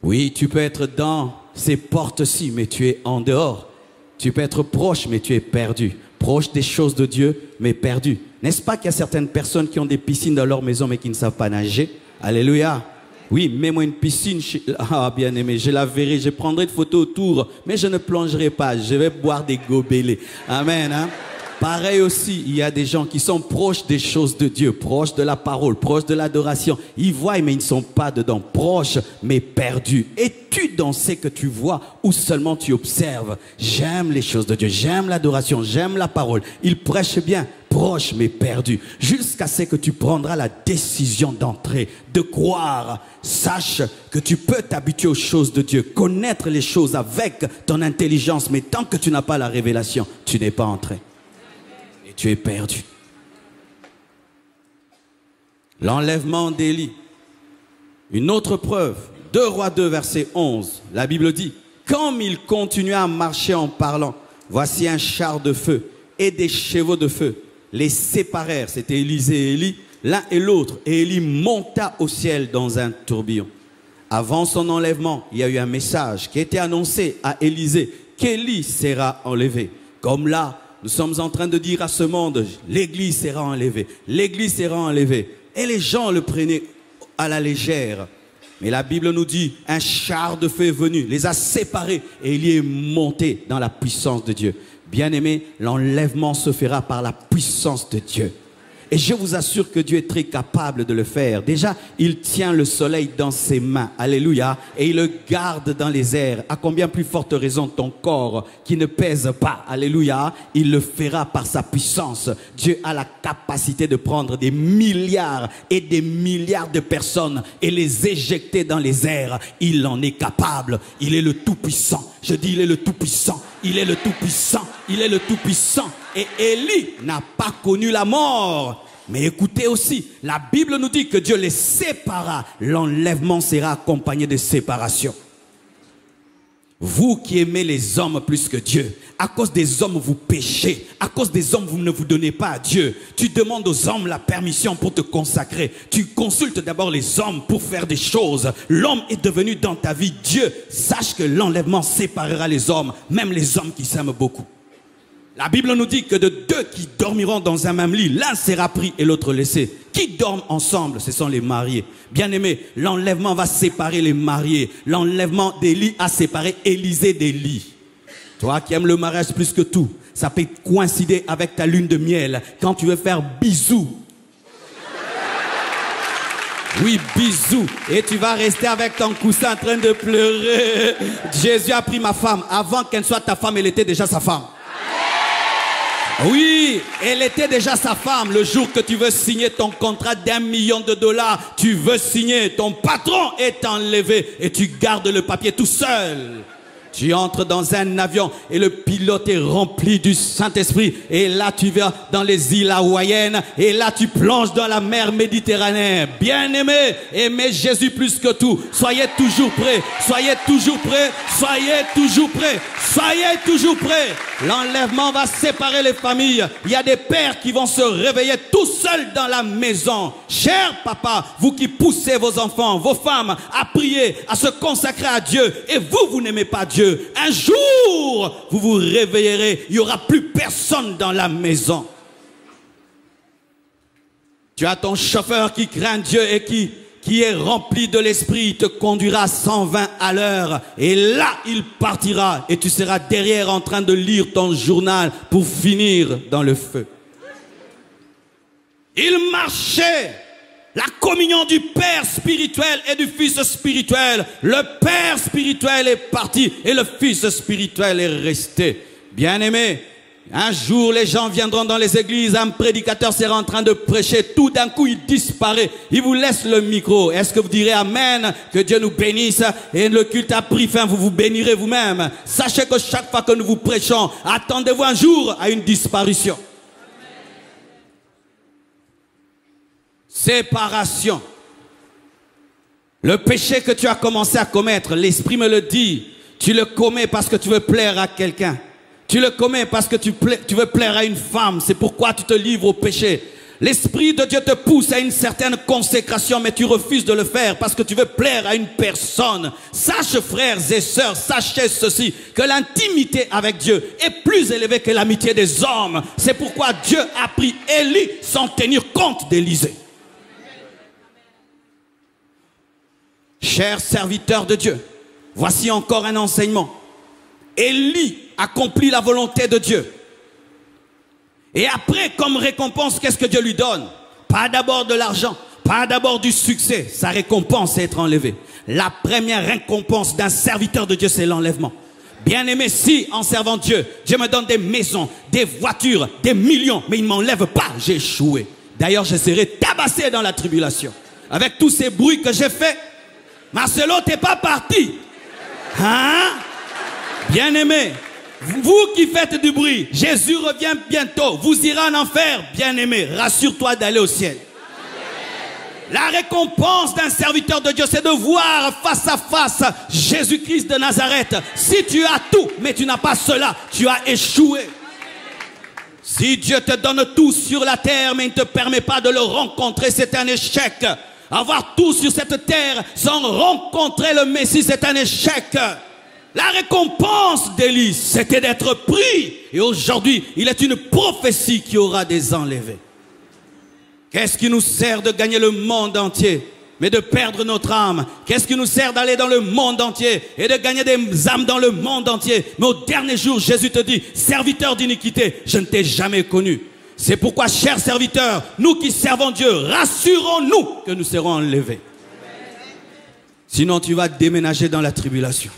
Oui, tu peux être dans ces portes-ci, mais tu es en dehors. Tu peux être proche, mais tu es perdu. Proche des choses de Dieu, mais perdu. N'est-ce pas qu'il y a certaines personnes qui ont des piscines dans leur maison, mais qui ne savent pas nager? Alléluia. Oui, mets-moi une piscine. Ah, bien aimé, je la verrai, je prendrai de photos autour, mais je ne plongerai pas. Je vais boire des gobelets. Amen, hein? Pareil aussi, il y a des gens qui sont proches des choses de Dieu, proches de la parole, proches de l'adoration. Ils voient, mais ils ne sont pas dedans. Proches, mais perdus. Es-tu dans ce que tu vois ou seulement tu observes? J'aime les choses de Dieu, j'aime l'adoration, j'aime la parole. Il prêche bien, proche, mais perdu. Jusqu'à ce que tu prendras la décision d'entrer, de croire. Sache que tu peux t'habituer aux choses de Dieu, connaître les choses avec ton intelligence. Mais tant que tu n'as pas la révélation, tu n'es pas entré. Tu es perdu. L'enlèvement d'Élie. Une autre preuve. 2 Rois 2, verset 11. La Bible dit, comme il continua à marcher en parlant, voici un char de feu et des chevaux de feu. Les séparèrent, c'était Élisée et Élie, l'un et l'autre. Et Élie monta au ciel dans un tourbillon. Avant son enlèvement, il y a eu un message qui était annoncé à Élisée qu'Élie sera enlevé. Comme là, nous sommes en train de dire à ce monde, l'Église sera enlevée, l'Église sera enlevée. Et les gens le prenaient à la légère. Mais la Bible nous dit, un char de feu est venu, les a séparés et il y est monté dans la puissance de Dieu. Bien-aimé, l'enlèvement se fera par la puissance de Dieu. Et je vous assure que Dieu est très capable de le faire. Déjà, il tient le soleil dans ses mains. Alléluia. Et il le garde dans les airs. À combien plus forte raison ton corps qui ne pèse pas. Alléluia. Il le fera par sa puissance. Dieu a la capacité de prendre des milliards et des milliards de personnes et les éjecter dans les airs. Il en est capable. Il est le Tout-Puissant. Je dis, il est le Tout-Puissant. Il est le Tout-Puissant. Il est le Tout-Puissant. Et Élie n'a pas connu la mort. Mais écoutez aussi, la Bible nous dit que Dieu les sépara. L'enlèvement sera accompagné de séparation. Vous qui aimez les hommes plus que Dieu, à cause des hommes vous péchez, à cause des hommes vous ne vous donnez pas à Dieu. Tu demandes aux hommes la permission pour te consacrer. Tu consultes d'abord les hommes pour faire des choses. L'homme est devenu dans ta vie Dieu. Sache que l'enlèvement séparera les hommes, même les hommes qui s'aiment beaucoup. La Bible nous dit que de deux qui dormiront dans un même lit, l'un sera pris et l'autre laissé. Qui dorment ensemble, ce sont les mariés. Bien-aimés, l'enlèvement va séparer les mariés. L'enlèvement d'Élie a séparé Élisée d'Élie. Toi qui aimes le mariage plus que tout, ça peut coïncider avec ta lune de miel. Quand tu veux faire bisous. Oui, bisous. Et tu vas rester avec ton coussin en train de pleurer. Jésus a pris ma femme. Avant qu'elle soit ta femme, elle était déjà sa femme. Oui, elle était déjà sa femme. Le jour que tu veux signer ton contrat d'1 million de dollars, tu veux signer, ton patron est enlevé et tu gardes le papier tout seul. Tu entres dans un avion et le pilote est rempli du Saint-Esprit. Et là, tu vas dans les îles hawaïennes et là, tu plonges dans la mer Méditerranée. Bien-aimé, aimez Jésus plus que tout. Soyez toujours prêts, soyez toujours prêts, soyez toujours prêts, soyez toujours prêts. L'enlèvement va séparer les familles. Il y a des pères qui vont se réveiller tout seuls dans la maison. Cher papa, vous qui poussez vos enfants, vos femmes à prier, à se consacrer à Dieu, et vous n'aimez pas Dieu. Un jour, vous vous réveillerez, il n'y aura plus personne dans la maison. Tu as ton chauffeur qui craint Dieu et qui est rempli de l'esprit, il te conduira à 120 à l'heure. Et là, il partira et tu seras derrière en train de lire ton journal pour finir dans le feu. Il marchait. La communion du Père spirituel et du Fils spirituel. Le Père spirituel est parti et le Fils spirituel est resté. Bien-aimé, un jour les gens viendront dans les églises, un prédicateur sera en train de prêcher, tout d'un coup il disparaît, il vous laisse le micro. Est-ce que vous direz Amen, que Dieu nous bénisse et le culte a pris fin, vous vous bénirez vous-même. Sachez que chaque fois que nous vous prêchons, attendez-vous un jour à une disparition. Séparation. Le péché que tu as commencé à commettre, l'Esprit me le dit, tu le commets parce que tu veux plaire à quelqu'un. Tu le commets parce que tu veux plaire à une femme. C'est pourquoi tu te livres au péché. L'Esprit de Dieu te pousse à une certaine consécration, mais tu refuses de le faire parce que tu veux plaire à une personne. Sache, frères et sœurs, sachez ceci, que l'intimité avec Dieu est plus élevée que l'amitié des hommes. C'est pourquoi Dieu a pris Élie sans tenir compte d'Élisée. Chers serviteurs de Dieu, voici encore un enseignement. Élie accomplit la volonté de Dieu. Et après, comme récompense, qu'est-ce que Dieu lui donne? Pas d'abord de l'argent, pas d'abord du succès. Sa récompense, c'est être enlevé. La première récompense d'un serviteur de Dieu, c'est l'enlèvement. Bien-aimé, si en servant Dieu, Dieu me donne des maisons, des voitures, des millions, mais il ne m'enlève pas, j'ai échoué. D'ailleurs, je serai tabassé dans la tribulation. Avec tous ces bruits que j'ai faits, Marcelo, t'es pas parti. Hein? Bien-aimé, vous qui faites du bruit, Jésus revient bientôt. Vous irez en enfer, bien-aimé. Rassure-toi d'aller au ciel. La récompense d'un serviteur de Dieu, c'est de voir face à face Jésus-Christ de Nazareth. Si tu as tout, mais tu n'as pas cela, tu as échoué. Si Dieu te donne tout sur la terre, mais il ne te permet pas de le rencontrer, c'est un échec. Avoir tout sur cette terre sans rencontrer le Messie, c'est un échec. La récompense d'Élie, c'était d'être pris. Et aujourd'hui, il est une prophétie qui aura des enlevés. Qu'est-ce qui nous sert de gagner le monde entier, mais de perdre notre âme? Qu'est-ce qui nous sert d'aller dans le monde entier et de gagner des âmes dans le monde entier? Mais au dernier jour, Jésus te dit, serviteur d'iniquité, je ne t'ai jamais connu. C'est pourquoi, chers serviteurs, nous qui servons Dieu, rassurons-nous que nous serons enlevés. Sinon, tu vas déménager dans la tribulation.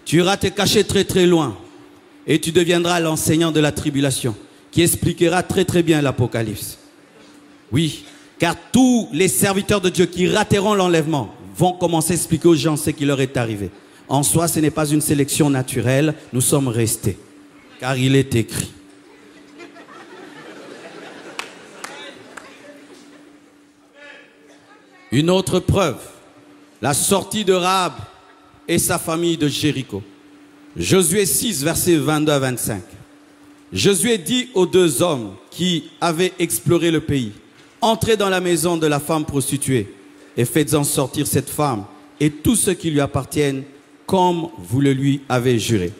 Tu iras te cacher très très loin et tu deviendras l'enseignant de la tribulation qui expliquera très très bien l'Apocalypse. Oui, car tous les serviteurs de Dieu qui rateront l'enlèvement vont commencer à expliquer aux gens ce qui leur est arrivé. En soi, ce n'est pas une sélection naturelle, nous sommes restés, car il est écrit. Une autre preuve, la sortie de Rahab et sa famille de Jéricho. Josué 6, versets 22 à 25. Josué dit aux deux hommes qui avaient exploré le pays, entrez dans la maison de la femme prostituée et faites-en sortir cette femme et tout ce qui lui appartiennent comme vous le lui avez juré.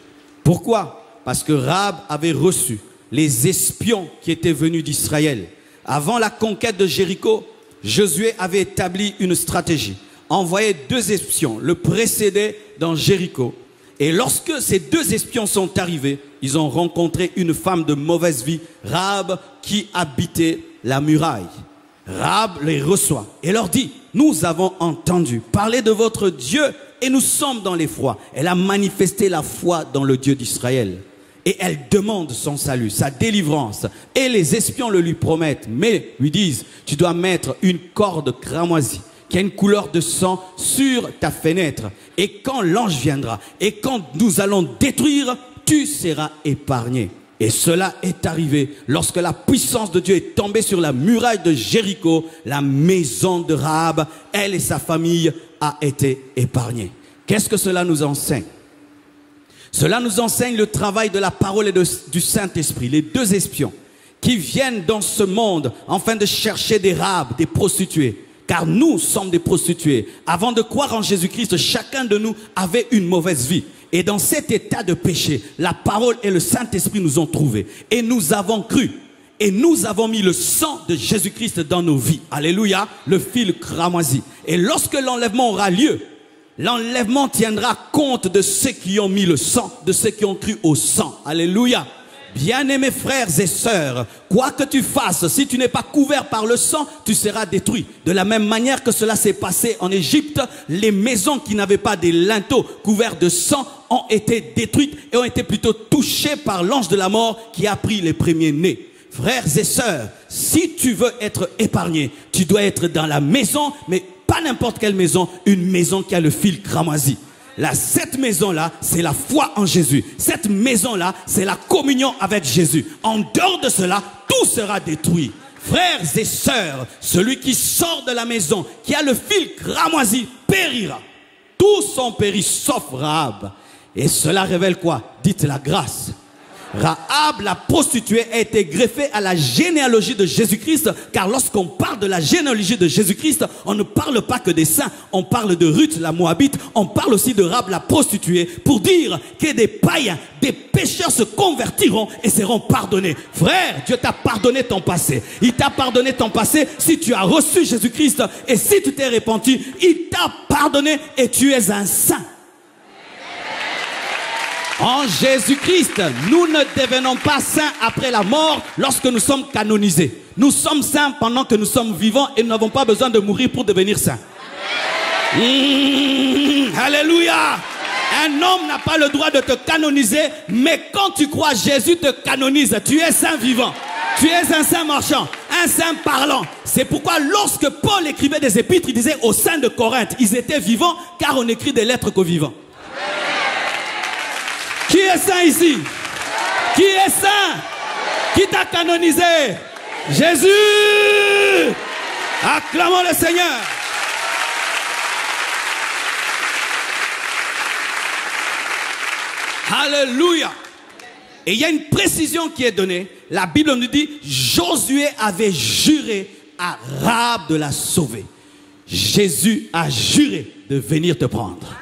Pourquoi? Parce que Rahab avait reçu les espions qui étaient venus d'Israël. Avant la conquête de Jéricho, Josué avait établi une stratégie. Envoyé 2 espions, le précédaient dans Jéricho. Et lorsque ces 2 espions sont arrivés, ils ont rencontré une femme de mauvaise vie, Rahab, qui habitait la muraille. Rahab les reçoit et leur dit, nous avons entendu parler de votre Dieu et nous sommes dans l'effroi. Elle a manifesté la foi dans le Dieu d'Israël. Et elle demande son salut, sa délivrance. Et les espions le lui promettent, mais lui disent, tu dois mettre une corde cramoisie qui a une couleur de sang sur ta fenêtre. Et quand l'ange viendra, et quand nous allons détruire, tu seras épargné. Et cela est arrivé lorsque la puissance de Dieu est tombée sur la muraille de Jéricho. La maison de Rahab, elle et sa famille, a été épargnée. Qu'est-ce que cela nous enseigne? Cela nous enseigne le travail de la parole et du Saint-Esprit, les deux espions qui viennent dans ce monde afin de chercher des Rahab, des prostituées. Car nous sommes des prostituées. Avant de croire en Jésus-Christ, chacun de nous avait une mauvaise vie. Et dans cet état de péché, la parole et le Saint-Esprit nous ont trouvés. Et nous avons cru. Et nous avons mis le sang de Jésus-Christ dans nos vies. Alléluia, le fil cramoisi. Et lorsque l'enlèvement aura lieu, l'enlèvement tiendra compte de ceux qui ont mis le sang, de ceux qui ont cru au sang. Alléluia. Bien-aimés frères et sœurs, quoi que tu fasses, si tu n'es pas couvert par le sang, tu seras détruit. De la même manière que cela s'est passé en Égypte, les maisons qui n'avaient pas des linteaux couverts de sang ont été détruites et ont été plutôt touchées par l'ange de la mort qui a pris les premiers-nés. Frères et sœurs, si tu veux être épargné, tu dois être dans la maison, mais pas n'importe quelle maison, une maison qui a le fil cramoisi. Cette maison-là, c'est la foi en Jésus. Cette maison-là, c'est la communion avec Jésus. En dehors de cela, tout sera détruit. Frères et sœurs, celui qui sort de la maison, qui a le fil cramoisi, périra. Tous sont péris, sauf Rahab. Et cela révèle quoi? Dites la grâce. Rahab, la prostituée, a été greffée à la généalogie de Jésus-Christ, car lorsqu'on parle de la généalogie de Jésus-Christ, on ne parle pas que des saints, on parle de Ruth, la Moabite, on parle aussi de Rahab, la prostituée, pour dire que des païens, des pécheurs se convertiront et seront pardonnés. Frère, Dieu t'a pardonné ton passé. Il t'a pardonné ton passé si tu as reçu Jésus-Christ et si tu t'es repenti, il t'a pardonné et tu es un saint. En Jésus-Christ, nous ne devenons pas saints après la mort lorsque nous sommes canonisés. Nous sommes saints pendant que nous sommes vivants et nous n'avons pas besoin de mourir pour devenir saints. Alléluia! Un homme n'a pas le droit de te canoniser, mais quand tu crois, Jésus te canonise. Tu es saint vivant. Tu es un saint marchand, un saint parlant. C'est pourquoi lorsque Paul écrivait des épîtres, il disait aux saints de Corinthe, ils étaient vivants car on écrit des lettres qu'aux vivants. Qui est saint ici? Qui est saint? Qui t'a canonisé? Jésus! Acclamons le Seigneur. Alléluia. Et il y a une précision qui est donnée. La Bible nous dit, Josué avait juré à Rahab de la sauver. Jésus a juré de venir te prendre.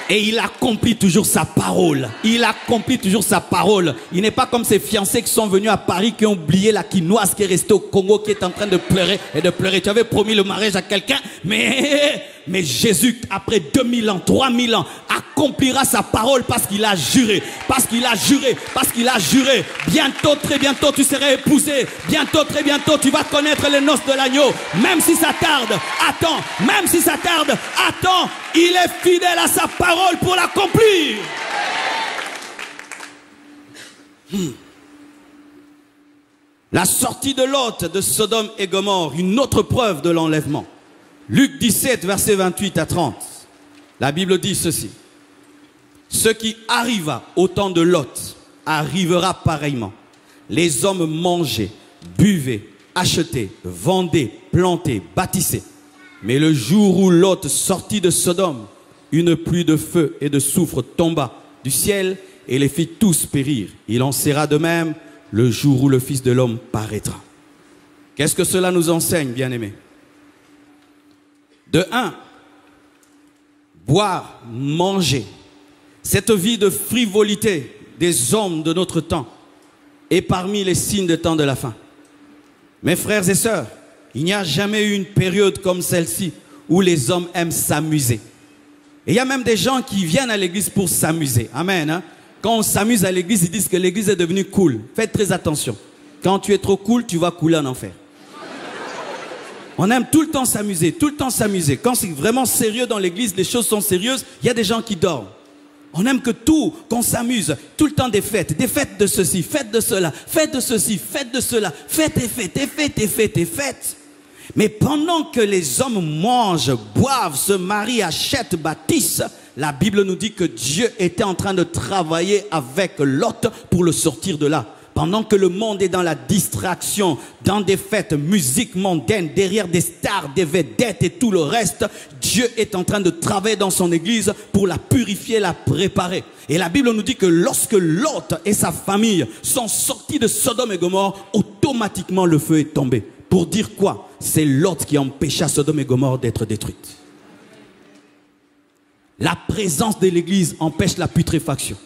Et il accomplit toujours sa parole. Il accomplit toujours sa parole. Il n'est pas comme ces fiancés qui sont venus à Paris, qui ont oublié la quinoise qui est restée au Congo, qui est en train de pleurer et de pleurer. Tu avais promis le mariage à quelqu'un, mais Jésus, après 2000 ans, 3000 ans, accomplira sa parole parce qu'il a juré. Parce qu'il a juré. Parce qu'il a juré. Bientôt, très bientôt, tu seras épousé. Bientôt, très bientôt, tu vas connaître les noces de l'agneau. Même si ça tarde, attends. Même si ça tarde, attends. Il est fidèle à sa parole pour l'accomplir. La sortie de Lot de Sodome et Gomorrhe, une autre preuve de l'enlèvement. Luc 17, versets 28 à 30. La Bible dit ceci. Ce qui arriva au temps de Lot arrivera pareillement. Les hommes mangeaient, buvaient, achetaient, vendaient, plantaient, bâtissaient. Mais le jour où Lot sortit de Sodome, une pluie de feu et de soufre tomba du ciel et les fit tous périr. Il en sera de même le jour où le Fils de l'homme paraîtra. Qu'est-ce que cela nous enseigne, bien-aimés? De un, boire, manger. Cette vie de frivolité des hommes de notre temps est parmi les signes de temps de la fin. Mes frères et sœurs, il n'y a jamais eu une période comme celle-ci où les hommes aiment s'amuser. Et il y a même des gens qui viennent à l'église pour s'amuser. Amen. Hein? Quand on s'amuse à l'église, ils disent que l'église est devenue cool. Faites très attention. Quand tu es trop cool, tu vas couler en enfer. On aime tout le temps s'amuser, tout le temps s'amuser. Quand c'est vraiment sérieux dans l'église, les choses sont sérieuses, il y a des gens qui dorment. On aime que tout, qu'on s'amuse, tout le temps des fêtes de ceci, fêtes de cela, fêtes de ceci, fêtes de cela, fêtes et fêtes et fêtes et fêtes et fêtes. Mais pendant que les hommes mangent, boivent, se marient, achètent, bâtissent, la Bible nous dit que Dieu était en train de travailler avec Lot pour le sortir de là. Pendant que le monde est dans la distraction, dans des fêtes, musique mondaine, derrière des stars, des vedettes et tout le reste, Dieu est en train de travailler dans son église pour la purifier, la préparer. Et la Bible nous dit que lorsque Lot et sa famille sont sortis de Sodome et Gomorrhe, automatiquement le feu est tombé. Pour dire quoi? C'est Lot qui empêcha Sodome et Gomorrhe d'être détruite. La présence de l'église empêche la putréfaction.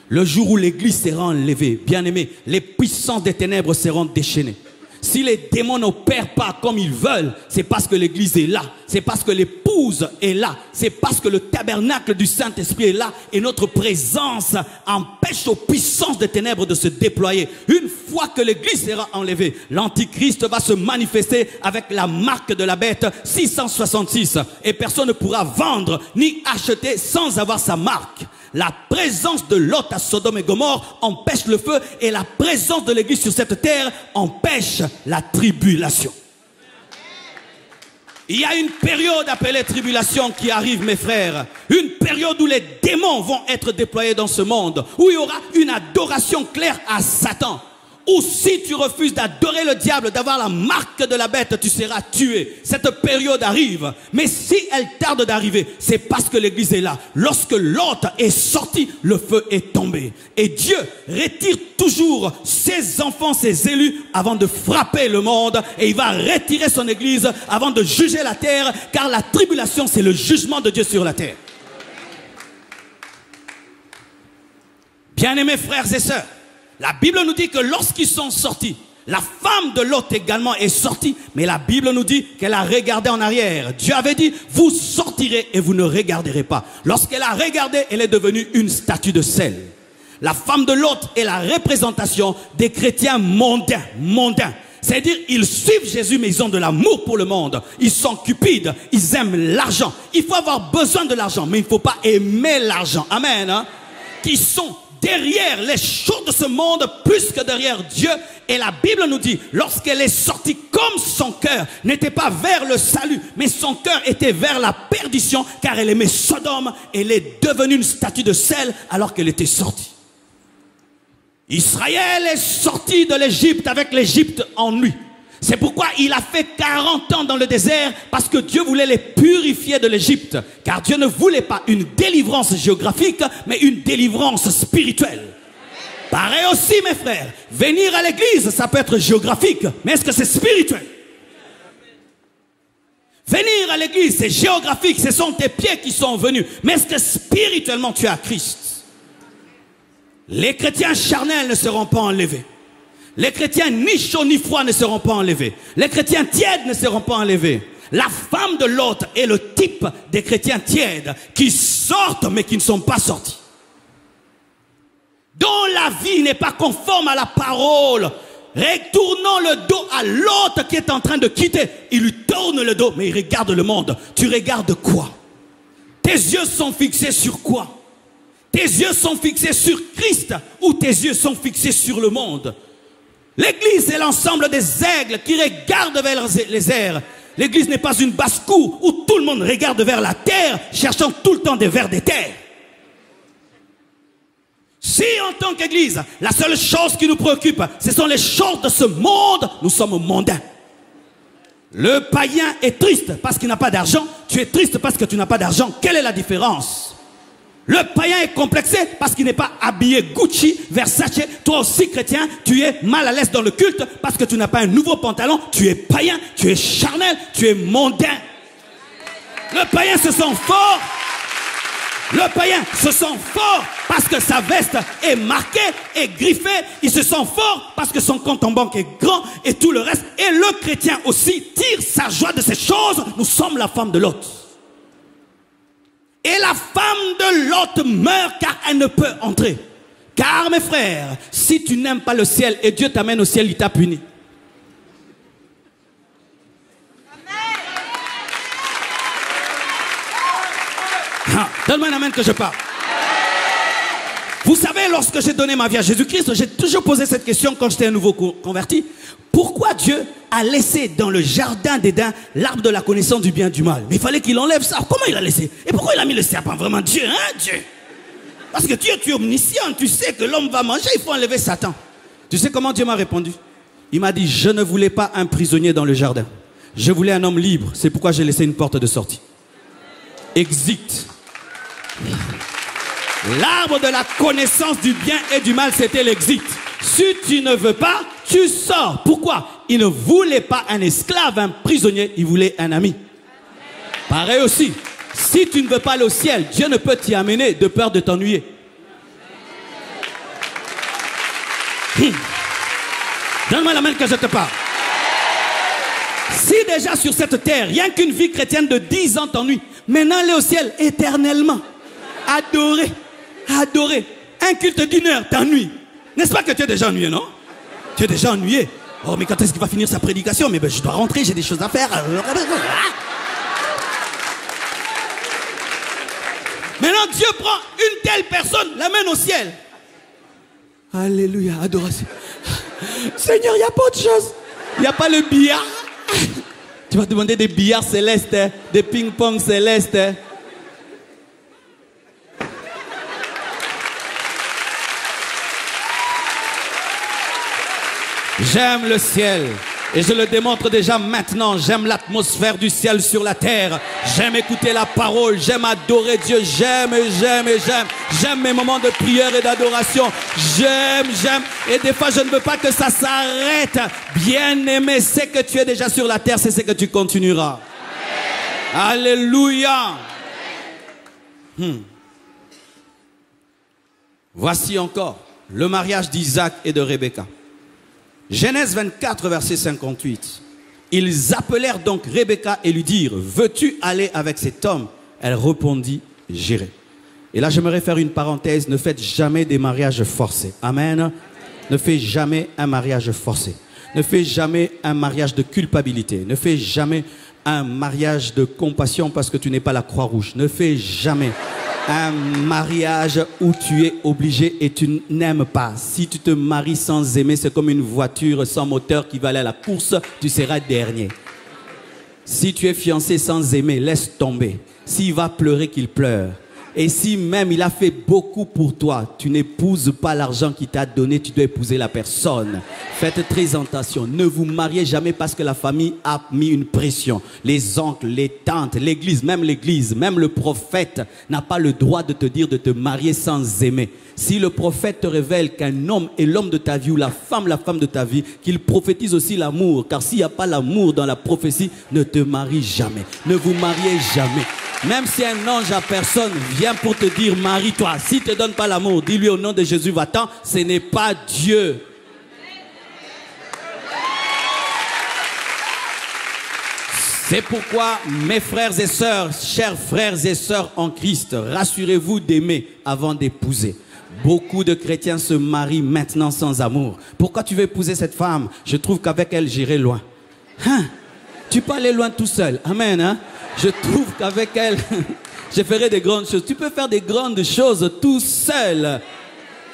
Le jour où l'église sera enlevée, bien aimé, les puissances des ténèbres seront déchaînées. Si les démons n'opèrent pas comme ils veulent, c'est parce que l'église est là. C'est parce que l'épouse est là. C'est parce que le tabernacle du Saint-Esprit est là. Et notre présence empêche aux puissances des ténèbres de se déployer. Une fois que l'église sera enlevée, l'Antichrist va se manifester avec la marque de la bête 666. Et personne ne pourra vendre ni acheter sans avoir sa marque. La présence de Lot à Sodome et Gomorrhe empêche le feu et la présence de l'église sur cette terre empêche la tribulation. Il y a une période appelée tribulation qui arrive, mes frères. Une période où les démons vont être déployés dans ce monde. Où il y aura une adoration claire à Satan. Ou si tu refuses d'adorer le diable, d'avoir la marque de la bête, tu seras tué. Cette période arrive. Mais si elle tarde d'arriver, c'est parce que l'église est là. Lorsque Lot est sorti, le feu est tombé. Et Dieu retire toujours ses enfants, ses élus, avant de frapper le monde. Et il va retirer son église avant de juger la terre. Car la tribulation, c'est le jugement de Dieu sur la terre. Bien-aimés frères et sœurs, la Bible nous dit que lorsqu'ils sont sortis, la femme de Lot également est sortie, mais la Bible nous dit qu'elle a regardé en arrière. Dieu avait dit, vous sortirez et vous ne regarderez pas. Lorsqu'elle a regardé, elle est devenue une statue de sel. La femme de Lot est la représentation des chrétiens mondains. C'est-à-dire, ils suivent Jésus, mais ils ont de l'amour pour le monde. Ils sont cupides, ils aiment l'argent. Il faut avoir besoin de l'argent, mais il ne faut pas aimer l'argent. Amen. Hein? Qui sont derrière les choses de ce monde plus que derrière Dieu. Et la Bible nous dit, lorsqu'elle est sortie, comme son cœur n'était pas vers le salut, mais son cœur était vers la perdition, car elle aimait Sodome, elle est devenue une statue de sel alors qu'elle était sortie. Israël est sorti de l'Égypte avec l'Égypte en lui. C'est pourquoi il a fait 40 ans dans le désert, parce que Dieu voulait les purifier de l'Égypte. Car Dieu ne voulait pas une délivrance géographique, mais une délivrance spirituelle. Pareil aussi, mes frères, venir à l'église, ça peut être géographique, mais est-ce que c'est spirituel? Venir à l'église, c'est géographique, ce sont tes pieds qui sont venus, mais est-ce que spirituellement tu as Christ? Les chrétiens charnels ne seront pas enlevés. Les chrétiens ni chauds ni froids ne seront pas enlevés. Les chrétiens tièdes ne seront pas enlevés. La femme de Lot est le type des chrétiens tièdes qui sortent mais qui ne sont pas sortis. Dont la vie n'est pas conforme à la parole. Retournons le dos à Lot qui est en train de quitter. Il lui tourne le dos mais il regarde le monde. Tu regardes quoi? Tes yeux sont fixés sur quoi? Tes yeux sont fixés sur Christ ou tes yeux sont fixés sur le monde? L'église est l'ensemble des aigles qui regardent vers les airs. L'église n'est pas une basse-cour où tout le monde regarde vers la terre, cherchant tout le temps des vers des terres. Si en tant qu'église, la seule chose qui nous préoccupe, ce sont les choses de ce monde, nous sommes mondains. Le païen est triste parce qu'il n'a pas d'argent. Tu es triste parce que tu n'as pas d'argent. Quelle est la différence? Le païen est complexé parce qu'il n'est pas habillé Gucci, Versace. Toi aussi chrétien, tu es mal à l'aise dans le culte parce que tu n'as pas un nouveau pantalon. Tu es païen, tu es charnel, tu es mondain. Le païen se sent fort. Le païen se sent fort parce que sa veste est marquée et griffée. Il se sent fort parce que son compte en banque est grand et tout le reste. Et le chrétien aussi tire sa joie de ces choses. Nous sommes la femme de Lot. Et la femme de Lot meurt car elle ne peut entrer. Car mes frères, si tu n'aimes pas le ciel et Dieu t'amène au ciel, il t'a puni. Donne-moi un amen que je parle. Vous savez, lorsque j'ai donné ma vie à Jésus-Christ, j'ai toujours posé cette question quand j'étais un nouveau converti. Pourquoi Dieu a laissé dans le jardin d'Éden l'arbre de la connaissance du bien et du mal? Mais il fallait qu'il enlève ça. Comment il a laissé? Et pourquoi il a mis le serpent? Vraiment Dieu, hein, Dieu? Parce que Dieu, tu es omniscient. Tu sais que l'homme va manger, il faut enlever Satan. Tu sais comment Dieu m'a répondu? Il m'a dit, je ne voulais pas un prisonnier dans le jardin. Je voulais un homme libre. C'est pourquoi j'ai laissé une porte de sortie. Exit. L'arbre de la connaissance du bien et du mal, c'était l'exit. Si tu ne veux pas, tu sors. Pourquoi? Il ne voulait pas un esclave, un prisonnier, il voulait un ami. Pareil aussi, si tu ne veux pas aller au ciel, Dieu ne peut t'y amener de peur de t'ennuyer. Donne-moi la main que je te parle. Si déjà sur cette terre, rien qu'une vie chrétienne de 10 ans t'ennuie, maintenant aller au ciel éternellement. Adorer. Adorer. Un culte d'1 heure t'ennuie. N'est-ce pas que tu es déjà ennuyé, non? Tu es déjà ennuyé. Oh, mais quand est-ce qu'il va finir sa prédication? Mais ben, je dois rentrer, j'ai des choses à faire. Maintenant, Dieu prend une telle personne, l'amène au ciel. Alléluia, adoration. Seigneur, il n'y a pas autre chose. Il n'y a pas le billard. Tu vas demander des billards célestes, des ping-pong célestes. J'aime le ciel et je le démontre déjà maintenant. J'aime l'atmosphère du ciel sur la terre. J'aime écouter la parole. J'aime adorer Dieu. J'aime. J'aime mes moments de prière et d'adoration. J'aime. Et des fois, je ne veux pas que ça s'arrête. Bien-aimé, c'est que tu es déjà sur la terre, c'est ce que tu continueras. Amen. Alléluia. Voici encore le mariage d'Isaac et de Rebecca. Genèse 24, verset 58. Ils appelèrent donc Rebecca et lui dirent, veux-tu aller avec cet homme? Elle répondit, j'irai. Et là, j'aimerais faire une parenthèse. Ne faites jamais des mariages forcés. Amen. Ne faites jamais un mariage forcé. Ne fais jamais un mariage de culpabilité. Ne fais jamais un mariage de compassion parce que tu n'es pas la Croix-Rouge. Ne fais jamais un mariage où tu es obligé et tu n'aimes pas. Si tu te maries sans aimer, c'est comme une voiture sans moteur qui va aller à la course, tu seras dernier. Si tu es fiancé sans aimer, laisse tomber. S'il va pleurer, qu'il pleure. Et si même il a fait beaucoup pour toi, tu n'épouses pas l'argent qu'il t'a donné, tu dois épouser la personne. Faites très attention. Ne vous mariez jamais parce que la famille a mis une pression. Les oncles, les tantes, l'église, même le prophète n'a pas le droit de te dire de te marier sans aimer. Si le prophète te révèle qu'un homme est l'homme de ta vie ou la femme de ta vie, qu'il prophétise aussi l'amour. Car s'il n'y a pas l'amour dans la prophétie, ne te marie jamais. Ne vous mariez jamais. Même si un ange à personne vient pour te dire marie-toi, s'il ne te donne pas l'amour, dis-lui au nom de Jésus, va-t'en, ce n'est pas Dieu. C'est pourquoi, mes frères et sœurs, chers frères et sœurs en Christ, rassurez-vous d'aimer avant d'épouser. Beaucoup de chrétiens se marient maintenant sans amour. Pourquoi tu veux épouser cette femme? Je trouve qu'avec elle, j'irai loin. Hein? Tu peux aller loin tout seul. Amen. Hein? Je trouve qu'avec elle, je ferai des grandes choses. Tu peux faire des grandes choses tout seul.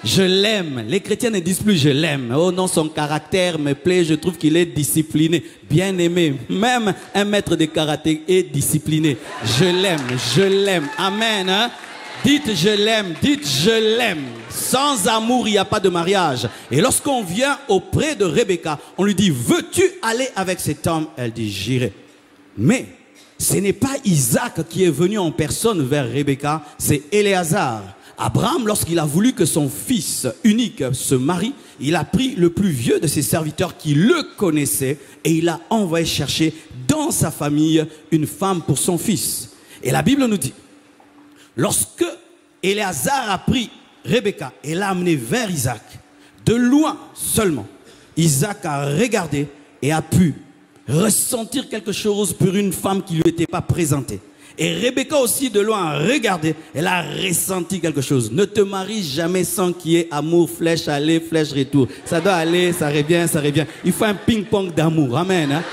Je l'aime. Les chrétiens ne disent plus je l'aime. Oh non, son caractère me plaît. Je trouve qu'il est discipliné. Bien aimé. Même un maître de karaté est discipliné. Je l'aime. Je l'aime. Amen. Hein? Dites je l'aime. Dites je l'aime. Sans amour, il n'y a pas de mariage. Et lorsqu'on vient auprès de Rebecca, on lui dit, veux-tu aller avec cet homme? Elle dit, j'irai. Mais ce n'est pas Isaac qui est venu en personne vers Rebecca, c'est Éléazar. Abraham, lorsqu'il a voulu que son fils unique se marie, il a pris le plus vieux de ses serviteurs qui le connaissait et il a envoyé chercher dans sa famille une femme pour son fils. Et la Bible nous dit, lorsque Éléazar a pris Rebecca et l'a amenée vers Isaac, de loin seulement, Isaac a regardé et a pu ressentir quelque chose pour une femme qui ne lui était pas présentée. Et Rebecca aussi de loin a regardé, elle a ressenti quelque chose. Ne te marie jamais sans qu'il y ait amour, flèche aller, flèche retour. Ça doit aller, ça revient, ça revient. Il faut un ping-pong d'amour, amen. Hein?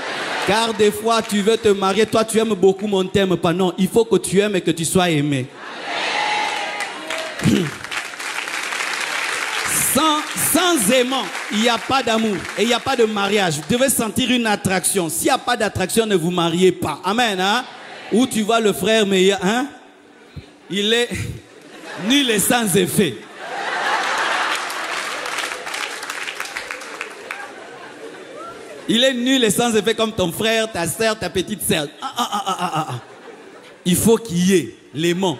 Car des fois tu veux te marier, toi tu aimes beaucoup, mon t'aime pas. Non, il faut que tu aimes et que tu sois aimé. Sans aimant, il n'y a pas d'amour et il n'y a pas de mariage. Vous devez sentir une attraction. S'il n'y a pas d'attraction, ne vous mariez pas. Amen. Hein? Où tu vois le frère meilleur, hein? Il est nul et sans effet. Il est nul et sans effet comme ton frère, ta soeur, ta petite soeur. Il faut qu'il y ait l'aimant.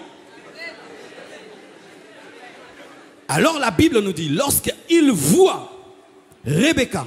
Alors la Bible nous dit, lorsqu'il voit Rebecca,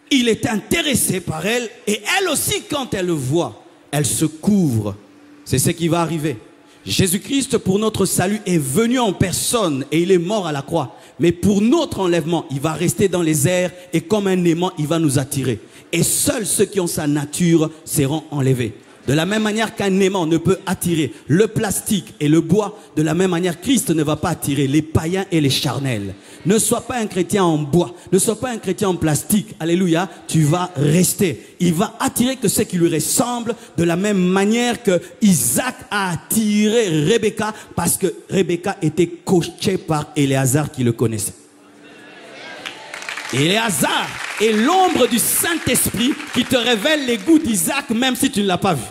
il est intéressé par elle et elle aussi quand elle le voit, elle se couvre. C'est ce qui va arriver. Jésus-Christ pour notre salut est venu en personne et il est mort à la croix. Mais pour notre enlèvement, il va rester dans les airs et comme un aimant, il va nous attirer. Et seuls ceux qui ont sa nature seront enlevés. De la même manière qu'un aimant ne peut attirer le plastique et le bois, de la même manière, Christ ne va pas attirer les païens et les charnels. Ne sois pas un chrétien en bois, ne sois pas un chrétien en plastique. Alléluia, tu vas rester. Il va attirer que ceux qui lui ressemblent, de la même manière que Isaac a attiré Rebecca, parce que Rebecca était coachée par Éléazar qui le connaissait. Éléazar est l'ombre du Saint-Esprit qui te révèle les goûts d'Isaac même si tu ne l'as pas vu.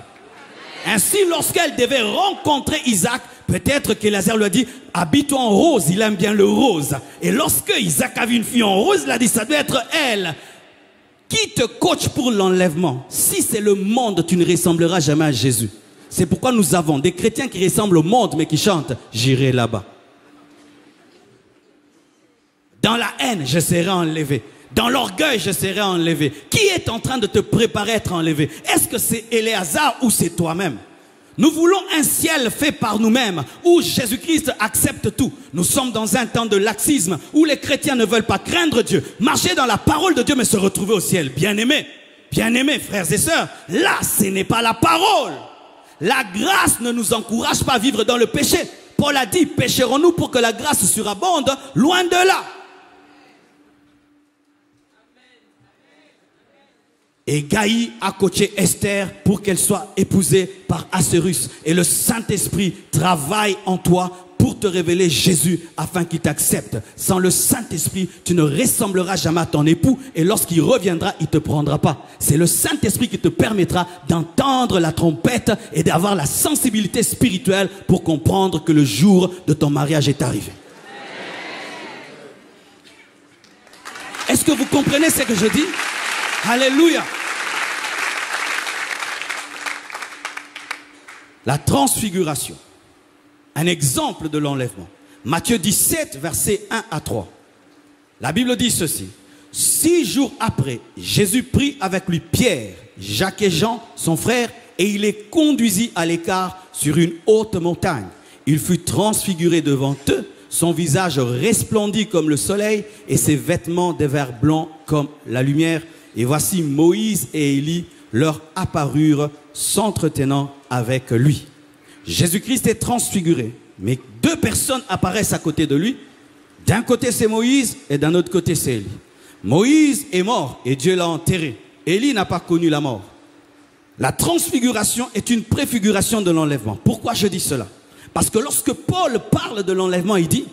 Ainsi, lorsqu'elle devait rencontrer Isaac, peut-être qu'Éléazar lui a dit « Habille-toi en rose, il aime bien le rose. » Et lorsque Isaac a vu une fille en rose, il a dit « Ça doit être elle. » Qui te coach pour l'enlèvement? Si c'est le monde, tu ne ressembleras jamais à Jésus. C'est pourquoi nous avons des chrétiens qui ressemblent au monde mais qui chantent « J'irai là-bas. » Dans la haine, je serai enlevé. Dans l'orgueil, je serai enlevé. Qui est en train de te préparer à être enlevé? Est-ce que c'est Éléazar ou c'est toi-même? Nous voulons un ciel fait par nous-mêmes, où Jésus-Christ accepte tout. Nous sommes dans un temps de laxisme, où les chrétiens ne veulent pas craindre Dieu, marcher dans la parole de Dieu, mais se retrouver au ciel. Bien-aimés, frères et sœurs, là, ce n'est pas la parole. La grâce ne nous encourage pas à vivre dans le péché. Paul a dit, pécherons-nous pour que la grâce surabonde? Loin de là. Et Gaï a coaché Esther pour qu'elle soit épousée par Assuérus. Et le Saint-Esprit travaille en toi pour te révéler Jésus afin qu'il t'accepte. Sans le Saint-Esprit, tu ne ressembleras jamais à ton époux et lorsqu'il reviendra, il ne te prendra pas. C'est le Saint-Esprit qui te permettra d'entendre la trompette et d'avoir la sensibilité spirituelle pour comprendre que le jour de ton mariage est arrivé. Est-ce que vous comprenez ce que je dis? Alléluia. La transfiguration. Un exemple de l'enlèvement. Matthieu 17, versets 1 à 3. La Bible dit ceci. 6 jours après, Jésus prit avec lui Pierre, Jacques et Jean, son frère, et il les conduisit à l'écart sur une haute montagne. Il fut transfiguré devant eux, son visage resplendit comme le soleil et ses vêtements de verre blanc comme la lumière. Et voici Moïse et Élie leur apparurent s'entretenant avec lui. Jésus-Christ est transfiguré, mais 2 personnes apparaissent à côté de lui. D'un côté c'est Moïse et d'un autre côté c'est Élie. Moïse est mort et Dieu l'a enterré. Élie n'a pas connu la mort. La transfiguration est une préfiguration de l'enlèvement. Pourquoi je dis cela? Parce que lorsque Paul parle de l'enlèvement, il dit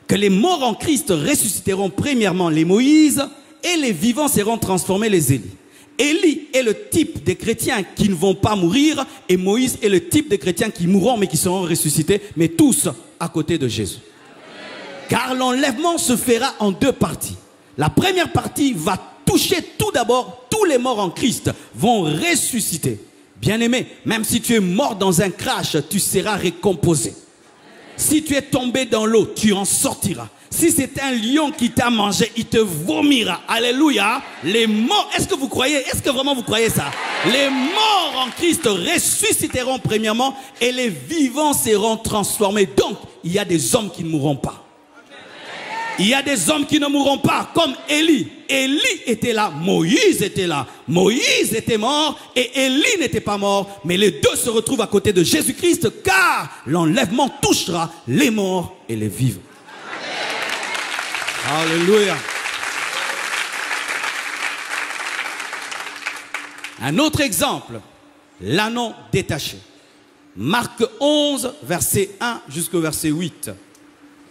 que les morts en Christ ressusciteront premièrement les Moïse et les vivants seront transformés les Élie. Élie est le type des chrétiens qui ne vont pas mourir et Moïse est le type des chrétiens qui mourront mais qui seront ressuscités, mais tous à côté de Jésus. Car l'enlèvement se fera en 2 parties. La première partie va toucher tout d'abord tous les morts en Christ vont ressusciter. Bien-aimé, même si tu es mort dans un crash, tu seras récomposé. Si tu es tombé dans l'eau, tu en sortiras. Si c'est un lion qui t'a mangé, il te vomira. Alléluia. Les morts, est-ce que vous croyez? Est-ce que vraiment vous croyez ça? Les morts en Christ ressusciteront premièrement et les vivants seront transformés. Donc, il y a des hommes qui ne mourront pas. Il y a des hommes qui ne mourront pas, comme Élie. Élie était là, Moïse était là. Moïse était mort et Élie n'était pas mort. Mais les 2 se retrouvent à côté de Jésus-Christ car l'enlèvement touchera les morts et les vivants. Alléluia. Un autre exemple, l'anneau détaché. Marc 11, verset 1 jusqu'au verset 8.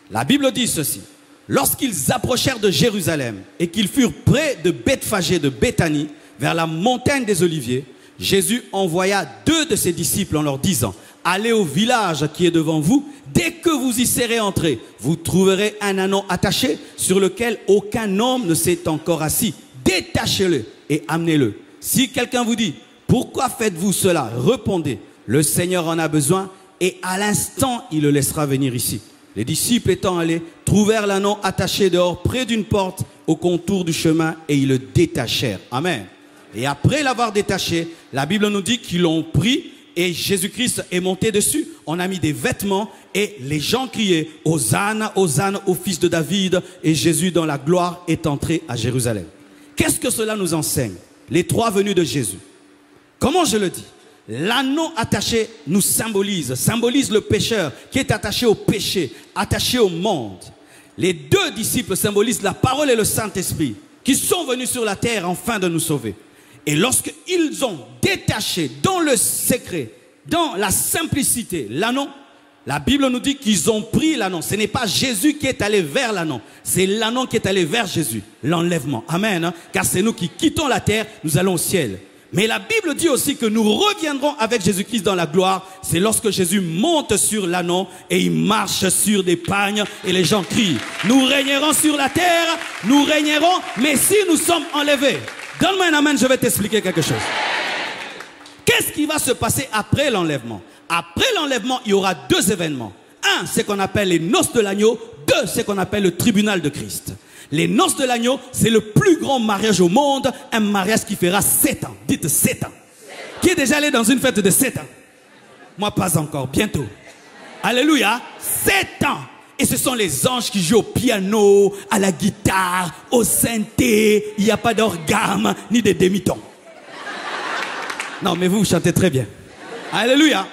La Bible dit ceci. Lorsqu'ils approchèrent de Jérusalem et qu'ils furent près de Bethphagée de Béthanie, vers la montagne des Oliviers, Jésus envoya 2 de ses disciples en leur disant: allez au village qui est devant vous, dès que vous y serez entrés, vous trouverez un ânon attaché sur lequel aucun homme ne s'est encore assis. Détachez-le et amenez-le. Si quelqu'un vous dit: pourquoi faites-vous cela? Répondez: le Seigneur en a besoin et à l'instant il le laissera venir ici. Les disciples étant allés, trouvèrent l'ânon attaché dehors près d'une porte au contour du chemin et ils le détachèrent. Amen. Et après l'avoir détaché, la Bible nous dit qu'ils l'ont pris et Jésus-Christ est monté dessus. On a mis des vêtements et les gens criaient: Hosanna, Hosanna au fils de David. Et Jésus dans la gloire est entré à Jérusalem. Qu'est-ce que cela nous enseigne? Les 3 venues de Jésus. Comment je le dis? L'ânon attaché nous symbolise le pécheur qui est attaché au péché, attaché au monde. Les 2 disciples symbolisent la parole et le Saint-Esprit qui sont venus sur la terre afin de nous sauver. Et lorsqu'ils ont détaché dans le secret, dans la simplicité, l'ânon, la Bible nous dit qu'ils ont pris l'ânon. Ce n'est pas Jésus qui est allé vers l'ânon, c'est l'ânon qui est allé vers Jésus, l'enlèvement. Amen. Hein? Car c'est nous qui quittons la terre, nous allons au ciel. Mais la Bible dit aussi que nous reviendrons avec Jésus-Christ dans la gloire. C'est lorsque Jésus monte sur l'ânon et il marche sur des pagnes et les gens crient: nous régnerons sur la terre, nous régnerons, mais si nous sommes enlevés. Donne-moi un amen, je vais t'expliquer quelque chose. Qu'est-ce qui va se passer après l'enlèvement? Après l'enlèvement, il y aura 2 événements. Un, c'est qu'on appelle les noces de l'agneau. 2, c'est qu'on appelle le tribunal de Christ. Les noces de l'agneau, c'est le plus grand mariage au monde. Un mariage qui fera 7 ans. Dites 7 ans. Qui est déjà allé dans une fête de 7 ans? Moi, pas encore. Bientôt. Alléluia. 7 ans. Et ce sont les anges qui jouent au piano, à la guitare, au synthé. Il n'y a pas d'organe, ni de demi-tons. Non, mais vous chantez très bien. Alléluia.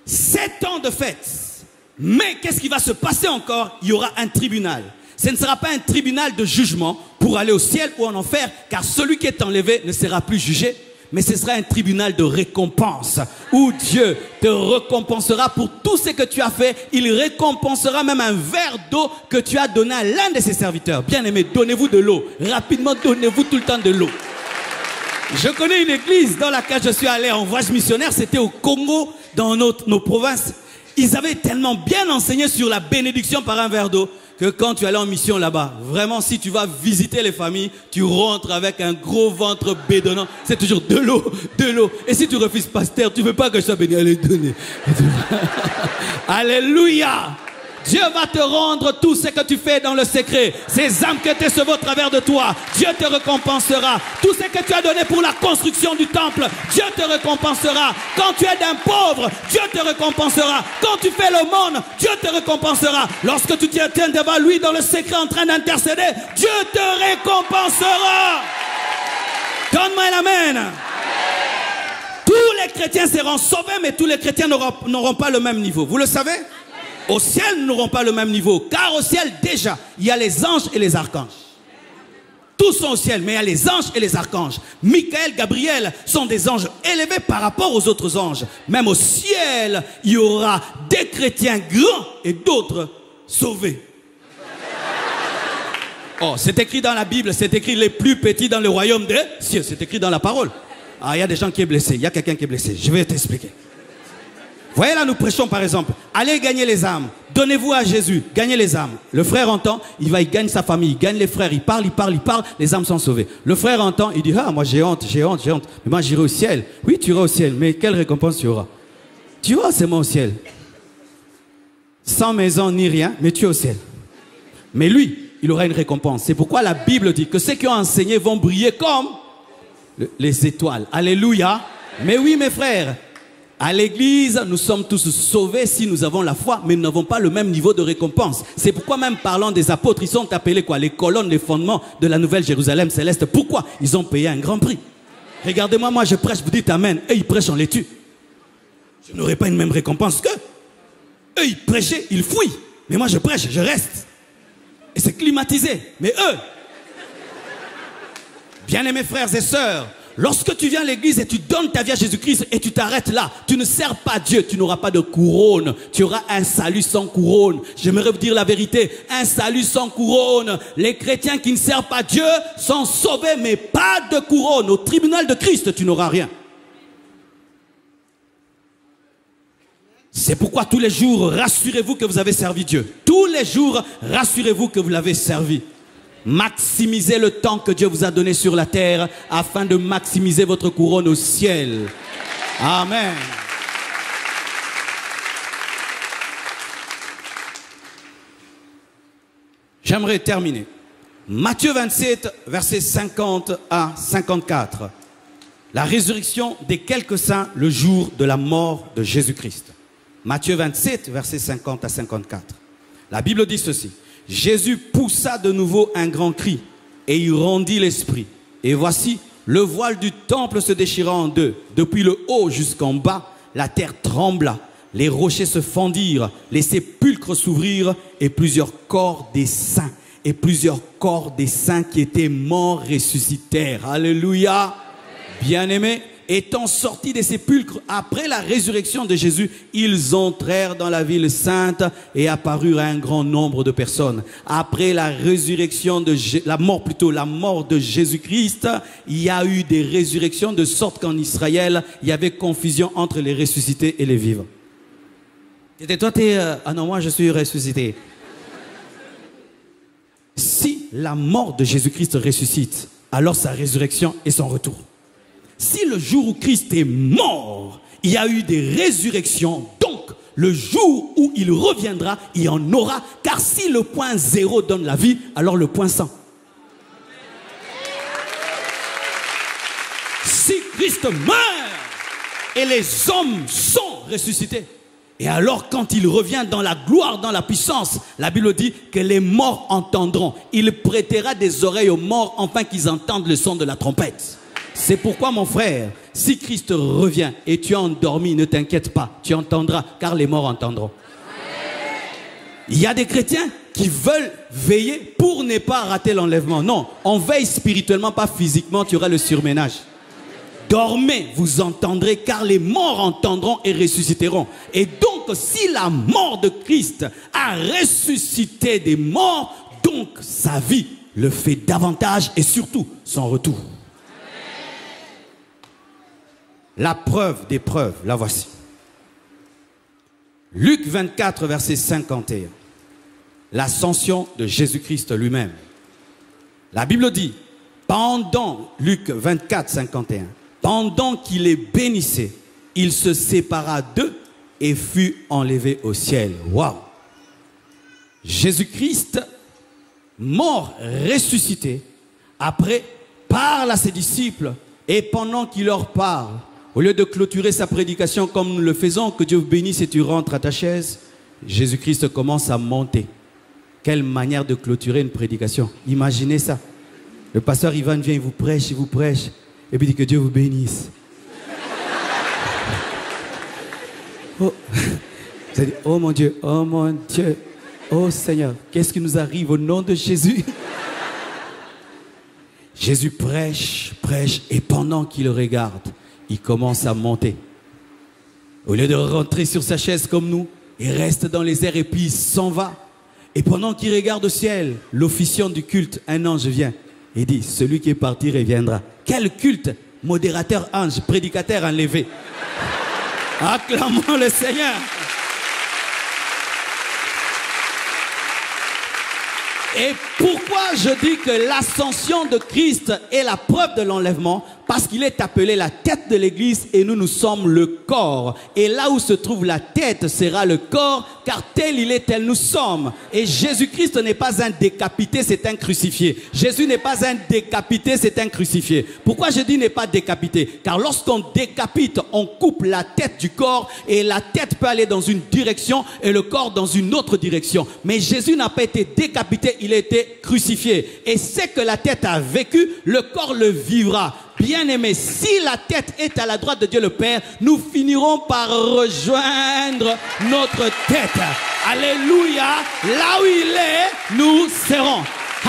7 ans de fête. Mais qu'est-ce qui va se passer encore? Il y aura un tribunal. Ce ne sera pas un tribunal de jugement pour aller au ciel ou en enfer, car celui qui est enlevé ne sera plus jugé, mais ce sera un tribunal de récompense, où Dieu te récompensera pour tout ce que tu as fait. Il récompensera même un verre d'eau que tu as donné à l'un de ses serviteurs. Bien aimé, donnez-vous de l'eau. Rapidement, donnez-vous tout le temps de l'eau. Je connais une église dans laquelle je suis allé en voyage missionnaire, c'était au Congo, dans nos provinces. Ils avaient tellement bien enseigné sur la bénédiction par un verre d'eau que quand tu allais en mission là-bas, vraiment, si tu vas visiter les familles, tu rentres avec un gros ventre bédonnant. C'est toujours de l'eau, de l'eau. Et si tu refuses, pasteur, tu veux pas que je sois béni, allez, donner. Alléluia. Dieu va te rendre tout ce que tu fais dans le secret. Ces âmes que tu as sauvées au travers de toi, Dieu te récompensera. Tout ce que tu as donné pour la construction du temple, Dieu te récompensera. Quand tu aides un pauvre, Dieu te récompensera. Quand tu fais l'aumône, Dieu te récompensera. Lorsque tu te tiens devant lui dans le secret en train d'intercéder, Dieu te récompensera. Donne-moi un amen. Tous les chrétiens seront sauvés, mais tous les chrétiens n'auront pas le même niveau. Vous le savez? Au ciel, nous n'aurons pas le même niveau. Car au ciel, déjà, il y a les anges et les archanges. Tous sont au ciel, mais il y a les anges et les archanges. Michael, Gabriel sont des anges élevés par rapport aux autres anges. Même au ciel, il y aura des chrétiens grands et d'autres sauvés. Oh, c'est écrit dans la Bible, c'est écrit les plus petits dans le royaume des cieux. C'est écrit dans la parole. Ah, il y a des gens qui sont blessés. Il y a quelqu'un qui est blessé. Je vais t'expliquer. Voyez là, nous prêchons par exemple, allez gagner les âmes, donnez-vous à Jésus, gagnez les âmes. Le frère entend, il gagne sa famille, il gagne les frères, il parle, les âmes sont sauvées. Le frère entend, il dit: ah, moi j'ai honte, mais moi j'irai au ciel. Oui, tu iras au ciel, mais quelle récompense tu auras? Tu auras seulement au ciel. Sans maison ni rien, mais tu es au ciel. Mais lui, il aura une récompense. C'est pourquoi la Bible dit que ceux qui ont enseigné vont briller comme les étoiles. Alléluia. Mais oui, mes frères, à l'église, nous sommes tous sauvés si nous avons la foi, mais nous n'avons pas le même niveau de récompense. C'est pourquoi même parlant des apôtres, ils sont appelés quoi? Les colonnes, les fondements de la nouvelle Jérusalem céleste. Pourquoi? Ils ont payé un grand prix. Regardez-moi, moi je prêche, vous dites amen. Eux ils prêchent, on les tue. Je n'aurai pas une même récompense qu'eux. Eux ils prêchaient, ils fouillent. Mais moi je prêche, je reste. Et c'est climatisé. Mais eux, bien-aimés frères et sœurs, Lorsque tu viens à l'église et tu donnes ta vie à Jésus-Christ et tu t'arrêtes là, tu ne sers pas Dieu, tu n'auras pas de couronne. Tu auras un salut sans couronne. J'aimerais vous dire la vérité, un salut sans couronne. Les chrétiens qui ne servent pas Dieu sont sauvés, mais pas de couronne. Au tribunal de Christ, tu n'auras rien. C'est pourquoi tous les jours, rassurez-vous que vous avez servi Dieu. Tous les jours, rassurez-vous que vous l'avez servi. Maximisez le temps que Dieu vous a donné sur la terre afin de maximiser votre couronne au ciel. Amen. J'aimerais terminer. Matthieu 27, versets 50 à 54. La résurrection des quelques saints le jour de la mort de Jésus-Christ. Matthieu 27, versets 50 à 54. La Bible dit ceci. Jésus poussa de nouveau un grand cri et il rendit l'esprit. Et voici, le voile du temple se déchira en deux. Depuis le haut jusqu'en bas, la terre trembla. Les rochers se fendirent, les sépulcres s'ouvrirent et plusieurs corps des saints qui étaient morts ressuscitèrent. Alléluia. Bien-aimés, étant sortis des sépulcres après la résurrection de Jésus, ils entrèrent dans la ville sainte et apparurent à un grand nombre de personnes. Après la résurrection la mort de Jésus-Christ, il y a eu des résurrections de sorte qu'en Israël, il y avait confusion entre les ressuscités et les vivants. Et toi, ah non, moi je suis ressuscité. Si la mort de Jésus-Christ ressuscite, alors sa résurrection est son retour. Si le jour où Christ est mort, il y a eu des résurrections, donc le jour où il reviendra, il y en aura. Car si le point 0 donne la vie, alors le point 100. Si Christ meurt et les hommes sont ressuscités, et alors quand il revient dans la gloire, dans la puissance, la Bible dit que les morts entendront. Il prêtera des oreilles aux morts afin qu'ils entendent le son de la trompette. C'est pourquoi mon frère, si Christ revient et tu es endormi, ne t'inquiète pas, tu entendras, car les morts entendront. Il y a des chrétiens qui veulent veiller pour ne pas rater l'enlèvement. Non, on veille spirituellement, pas physiquement, tu auras le surménage. Dormez, vous entendrez, car les morts entendront et ressusciteront. Et donc, si la mort de Christ a ressuscité des morts, donc sa vie le fait davantage et surtout son retour. La preuve des preuves, la voici. Luc 24, verset 51. L'ascension de Jésus-Christ lui-même. La Bible dit, Luc 24, 51, pendant qu'il les bénissait, il se sépara d'eux et fut enlevé au ciel. Waouh! Jésus-Christ, mort, ressuscité, après parle à ses disciples et pendant qu'il leur parle, au lieu de clôturer sa prédication comme nous le faisons, que Dieu vous bénisse et tu rentres à ta chaise, Jésus-Christ commence à monter. Quelle manière de clôturer une prédication. Imaginez ça. Le pasteur Ivan vient, il vous prêche, et puis il dit que Dieu vous bénisse. Oh, vous allez dire, oh mon Dieu, oh Seigneur, qu'est-ce qui nous arrive au nom de Jésus? Jésus prêche, et pendant qu'il regarde, il commence à monter. Au lieu de rentrer sur sa chaise comme nous, il reste dans les airs et puis il s'en va. Et pendant qu'il regarde au ciel, l'officiant du culte, un ange vient et dit, celui qui est parti reviendra. Quel culte? Modérateur ange, prédicateur enlevé. Acclamons le Seigneur. Et pourquoi je dis que l'ascension de Christ est la preuve de l'enlèvement? Parce qu'il est appelé la tête de l'église et nous sommes le corps. Et là où se trouve la tête sera le corps, car tel il est, tel nous sommes. Et Jésus-Christ n'est pas un décapité, c'est un crucifié. Jésus n'est pas un décapité, c'est un crucifié. Pourquoi je dis n'est pas décapité? Car lorsqu'on décapite, on coupe la tête du corps et la tête peut aller dans une direction et le corps dans une autre direction. Mais Jésus n'a pas été décapité, il a été crucifié. Et c'est que la tête a vécu, le corps le vivra. Bien-aimés, si la tête est à la droite de Dieu le Père, nous finirons par rejoindre notre tête. Alléluia. Là où il est, nous serons.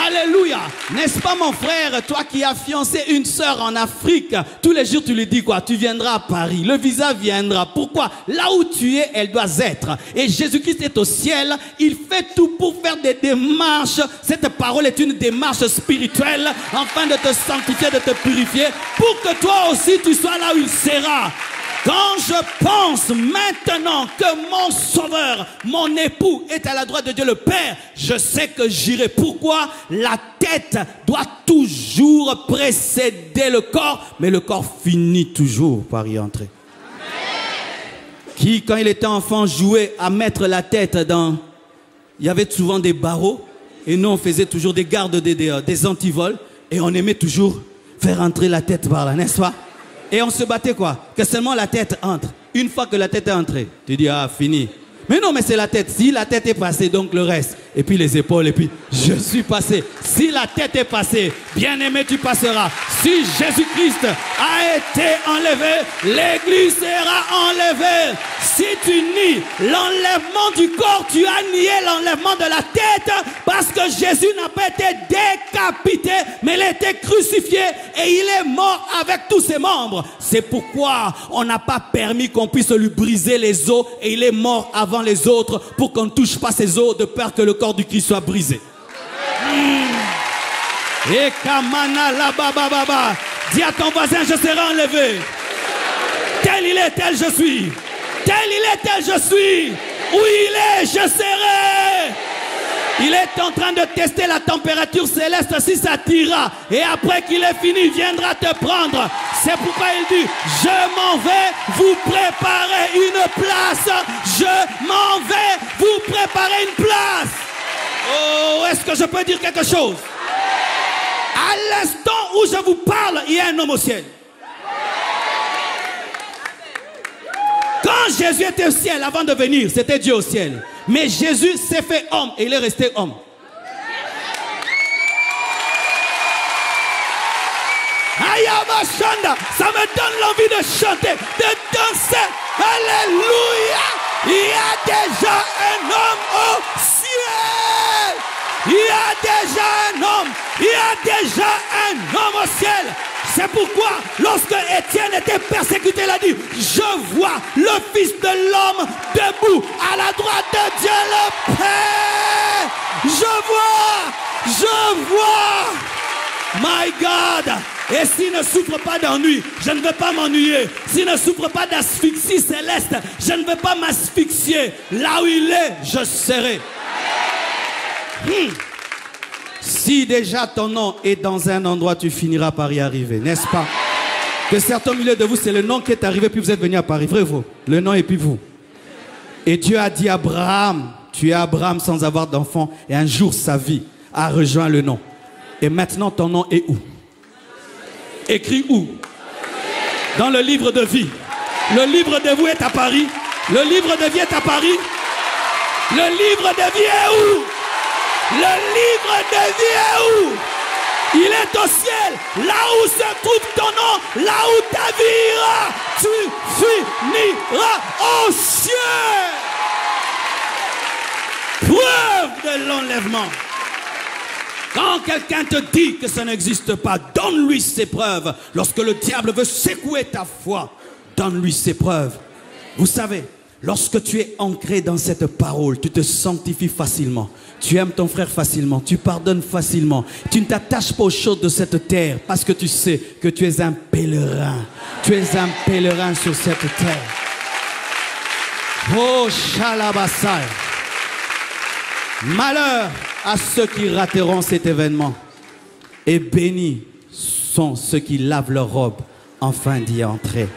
Alléluia. N'est-ce pas mon frère, toi qui as fiancé une sœur en Afrique, tous les jours tu lui dis quoi? Tu viendras à Paris, le visa viendra. Pourquoi? Là où tu es, elle doit être. Et Jésus-Christ est au ciel, il fait tout pour faire des démarches. Cette parole est une démarche spirituelle, afin de te sanctifier, de te purifier, pour que toi aussi tu sois là où il sera. Quand je pense maintenant que mon sauveur, mon époux est à la droite de Dieu le Père, je sais que j'irai. Pourquoi? La tête doit toujours précéder le corps, mais le corps finit toujours par y entrer. Qui, quand il était enfant, jouait à mettre la tête dans... Il y avait souvent des barreaux, et nous on faisait toujours des gardes, des antivols, et on aimait toujours faire entrer la tête par là, n'est-ce pas? Et on se battait quoi? Que seulement la tête entre. Une fois que la tête est entrée, tu dis, ah, fini. Mais non, mais c'est la tête. Si la tête est passée, donc le reste. Et puis les épaules, et puis je suis passé. Si la tête est passée, bien-aimé, tu passeras. Si Jésus-Christ a été enlevé, l'Église sera enlevée. Si tu nies l'enlèvement du corps, tu as nié l'enlèvement de la tête, parce que Jésus n'a pas été décapité, mais il a été crucifié et il est mort avec tous ses membres. C'est pourquoi on n'a pas permis qu'on puisse lui briser les os, et il est mort avant les autres pour qu'on ne touche pas ses os, de peur que le corps du Christ soit brisé. Et Kamana la baba baba. Dis à ton voisin, je serai enlevé. Tel il est, tel je suis. Tel il est, tel je suis. Où il est, je serai. Il est en train de tester la température céleste, si ça t'ira. Et après qu'il est fini, il viendra te prendre. C'est pourquoi il dit, je m'en vais vous préparer une place. Je m'en vais vous préparer une place. Oh, est-ce que je peux dire quelque chose? À l'instant où je vous parle, il y a un homme au ciel. Quand Jésus était au ciel, avant de venir, c'était Dieu au ciel. Mais Jésus s'est fait homme et il est resté homme. Ça me donne l'envie de chanter, de danser. Alléluia. Il y a déjà un homme au ciel. Il y a déjà un homme. Il y a déjà un homme au ciel. C'est pourquoi, lorsque Étienne était persécuté, il a dit, je vois le Fils de l'homme debout à la droite de Dieu le Père. Je vois. My God. Et s'il ne souffre pas d'ennui, je ne veux pas m'ennuyer. S'il ne souffre pas d'asphyxie céleste, je ne veux pas m'asphyxier. Là où il est, je serai. Si déjà ton nom est dans un endroit, tu finiras par y arriver, n'est-ce pas? Que certains milieu de vous, c'est le nom qui est arrivé, puis vous êtes venu à Paris. Vrai, vous? Le nom et puis vous. Et Dieu a dit à Abraham, tu es Abraham sans avoir d'enfant, et un jour sa vie a rejoint le nom. Et maintenant ton nom est où? Écrit où? Dans le livre de vie. Le livre de vous est à Paris. Le livre de vie est à Paris. Le livre de vie est où? Le livre de vie est où? Il est au ciel. Là où se trouve ton nom, là où ta vie ira, tu finiras au ciel. Preuve de l'enlèvement. Quand quelqu'un te dit que ça n'existe pas, donne-lui ses preuves. Lorsque le diable veut secouer ta foi, donne-lui ses preuves. Vous savez, lorsque tu es ancré dans cette parole, tu te sanctifies facilement. Tu aimes ton frère facilement, tu pardonnes facilement. Tu ne t'attaches pas aux choses de cette terre parce que tu sais que tu es un pèlerin. Tu es un pèlerin sur cette terre. Oh, Shalabasai. Malheur à ceux qui rateront cet événement. Et bénis sont ceux qui lavent leur robe afin d'y entrer.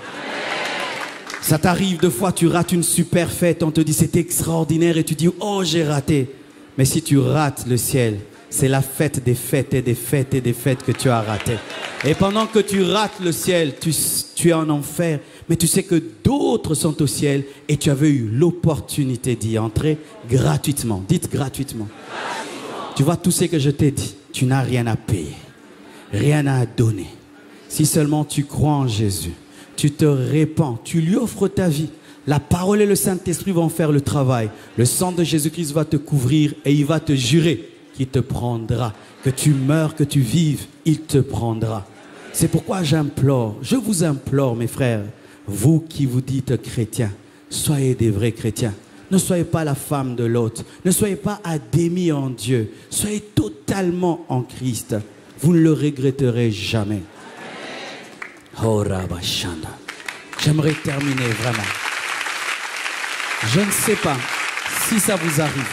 Ça t'arrive deux fois, tu rates une super fête, on te dit c'est extraordinaire et tu dis oh j'ai raté. Mais si tu rates le ciel, c'est la fête des fêtes et des fêtes et des fêtes que tu as raté. Et pendant que tu rates le ciel, tu es en enfer, mais tu sais que d'autres sont au ciel et tu avais eu l'opportunité d'y entrer gratuitement. Dites gratuitement. Tu vois tout ce que je t'ai dit, tu n'as rien à payer, rien à donner. Si seulement tu crois en Jésus, tu te répands, tu lui offres ta vie. La parole et le Saint-Esprit vont faire le travail. Le sang de Jésus-Christ va te couvrir et il va te jurer qu'il te prendra Que tu meurs, que tu vives, il te prendra. C'est pourquoi j'implore, je vous implore, mes frères, vous qui vous dites chrétiens, soyez des vrais chrétiens. Ne soyez pas la femme de l'autre. Ne soyez pas à demi en Dieu. Soyez totalement en Christ. Vous ne le regretterez jamais. Oh, Rabashanda. J'aimerais terminer vraiment. Je ne sais pas si ça vous arrive.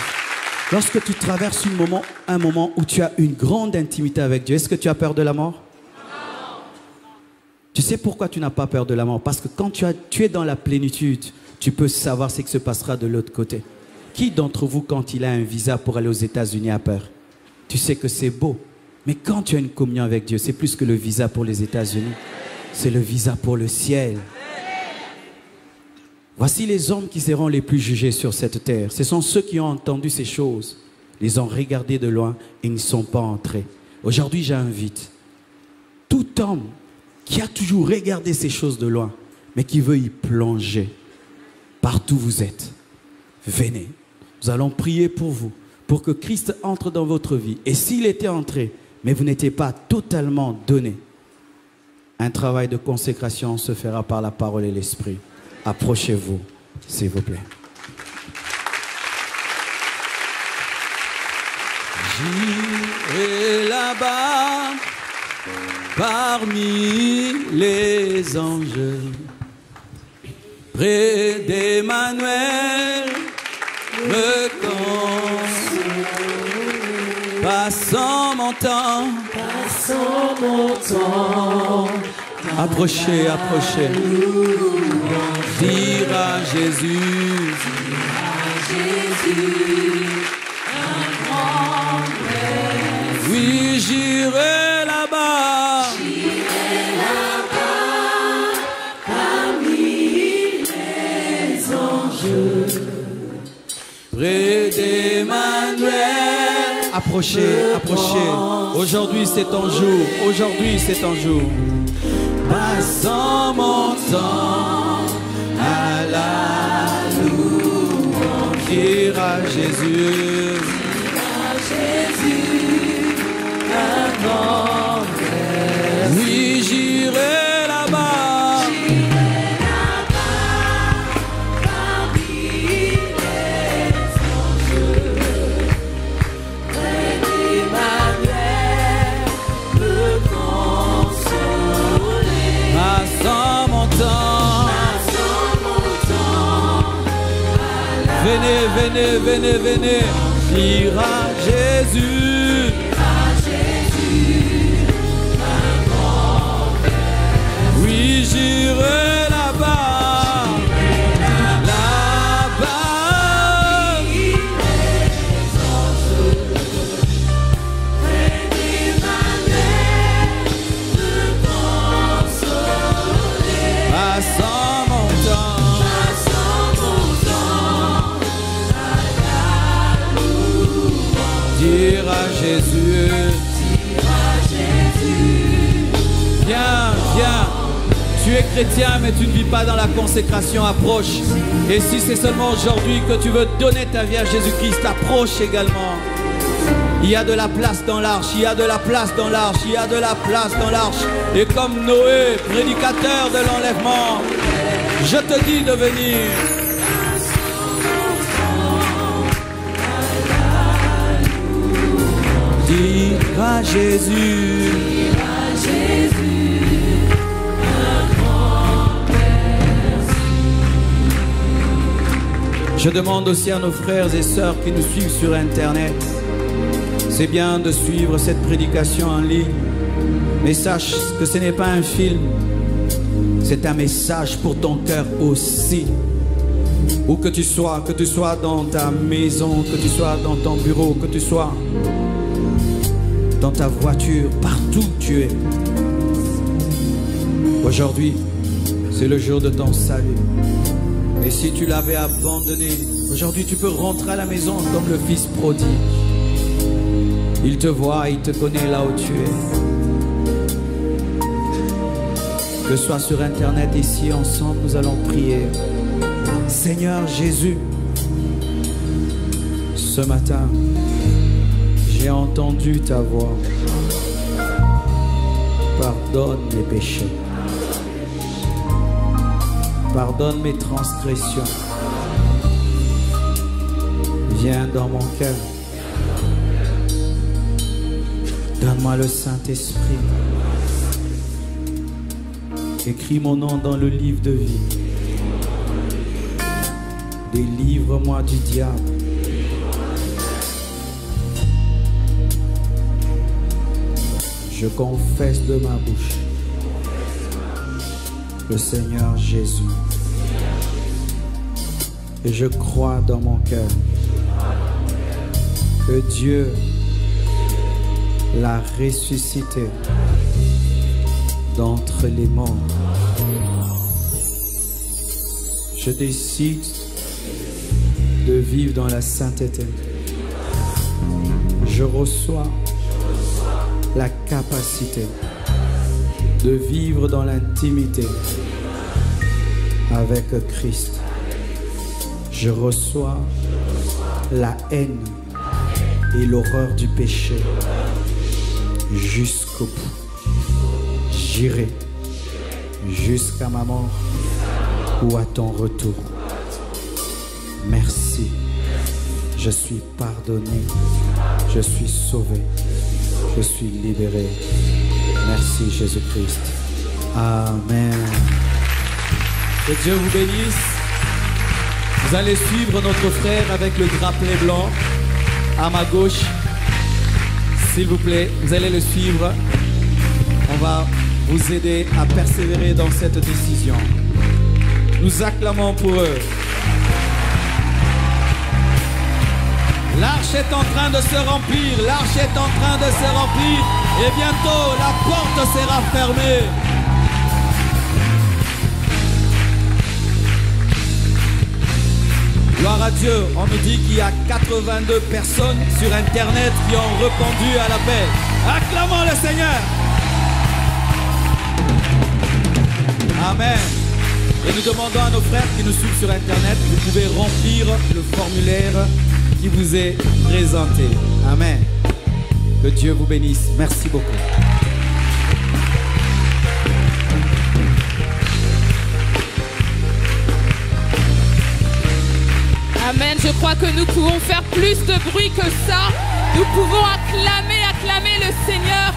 Lorsque tu traverses un moment où tu as une grande intimité avec Dieu, est-ce que tu as peur de la mort? Non. Tu sais pourquoi tu n'as pas peur de la mort? Parce que quand tu es dans la plénitude, tu peux savoir ce qui se passera de l'autre côté. Qui d'entre vous, quand il a un visa pour aller aux États-Unis, a peur? Tu sais que c'est beau. Mais quand tu as une communion avec Dieu, c'est plus que le visa pour les États-Unis. C'est le visa pour le ciel. Voici les hommes qui seront les plus jugés sur cette terre. Ce sont ceux qui ont entendu ces choses, les ont regardés de loin et n'y sont pas entrés. Aujourd'hui, j'invite tout homme qui a toujours regardé ces choses de loin, mais qui veut y plonger. Partout où vous êtes, venez. Nous allons prier pour vous, pour que Christ entre dans votre vie. Et s'il était entré, mais vous n'étiez pas totalement donné, un travail de consécration se fera par la parole et l'esprit. Approchez-vous, s'il vous plaît. J'irai là-bas, parmi les anges, près d'Emmanuel, me console. Passant mon temps, approchez, approchez. Dire à Jésus, un grand merci. Oui, j'irai là-bas, parmi les anges, près d'Emmanuel. Approchez, approchez. Aujourd'hui c'est ton jour, aujourd'hui c'est ton jour. Passant mon temps à la louange, dire à Jésus, un grand merci. Oui, j'irai là-bas, parmi les anges, près d'Emmanuel, me consoler. Passant mon temps, venez, venez, venez, venez, dire à Jésus, un grand merci. Oui, j'irai là-bas, là-bas, près d'Emmanuel, me consoler. Passant mon temps, dire à Jésus, viens, viens. Tu es chrétien mais tu ne vis pas dans la consécration, approche. Et si c'est seulement aujourd'hui que tu veux donner ta vie à Jésus-Christ, approche également. Il y a de la place dans l'arche, il y a de la place dans l'arche, il y a de la place dans l'arche. Et comme Noé, prédicateur de l'enlèvement, je te dis de venir. Dire à Jésus, un grand merci. Je demande aussi à nos frères et sœurs qui nous suivent sur Internet, c'est bien de suivre cette prédication en ligne, mais sache que ce n'est pas un film, c'est un message pour ton cœur aussi. Où que tu sois dans ta maison, que tu sois dans ton bureau, que tu sois dans ta voiture, partout où tu es. Aujourd'hui, c'est le jour de ton salut. Et si tu l'avais abandonné, aujourd'hui tu peux rentrer à la maison comme le fils prodigue. Il te voit, il te connaît là où tu es. Que ce soit sur Internet, ici, ensemble, nous allons prier. Seigneur Jésus, ce matin, J'ai entendu ta voix. Pardonne mes péchés. Pardonne mes transgressions. Viens dans mon cœur. Donne-moi le Saint-Esprit. Écris mon nom dans le livre de vie. Délivre-moi du diable. Je confesse de ma bouche le Seigneur Jésus. Et je crois dans mon cœur que Dieu l'a ressuscité d'entre les morts. Je décide de vivre dans la sainteté. Je reçois la capacité de vivre dans l'intimité avec Christ. Je reçois la haine et l'horreur du péché jusqu'au bout. J'irai jusqu'à ma mort ou à ton retour. Merci. Je suis pardonné. Je suis sauvé. Je suis libéré. Merci Jésus-Christ. Amen. Que Dieu vous bénisse. Vous allez suivre notre frère avec le drapelet blanc à ma gauche. S'il vous plaît, vous allez le suivre. On va vous aider à persévérer dans cette décision. Nous acclamons pour eux. L'arche est en train de se remplir, l'arche est en train de se remplir et bientôt la porte sera fermée. Gloire à Dieu, on me dit qu'il y a 82 personnes sur Internet qui ont répondu à l'appel. Acclamons le Seigneur. Amen. Et nous demandons à nos frères qui nous suivent sur Internet, vous pouvez remplir le formulaire qui vous est présenté. Amen. Que Dieu vous bénisse. Merci beaucoup. Amen. Je crois que nous pouvons faire plus de bruit que ça. Nous pouvons acclamer le Seigneur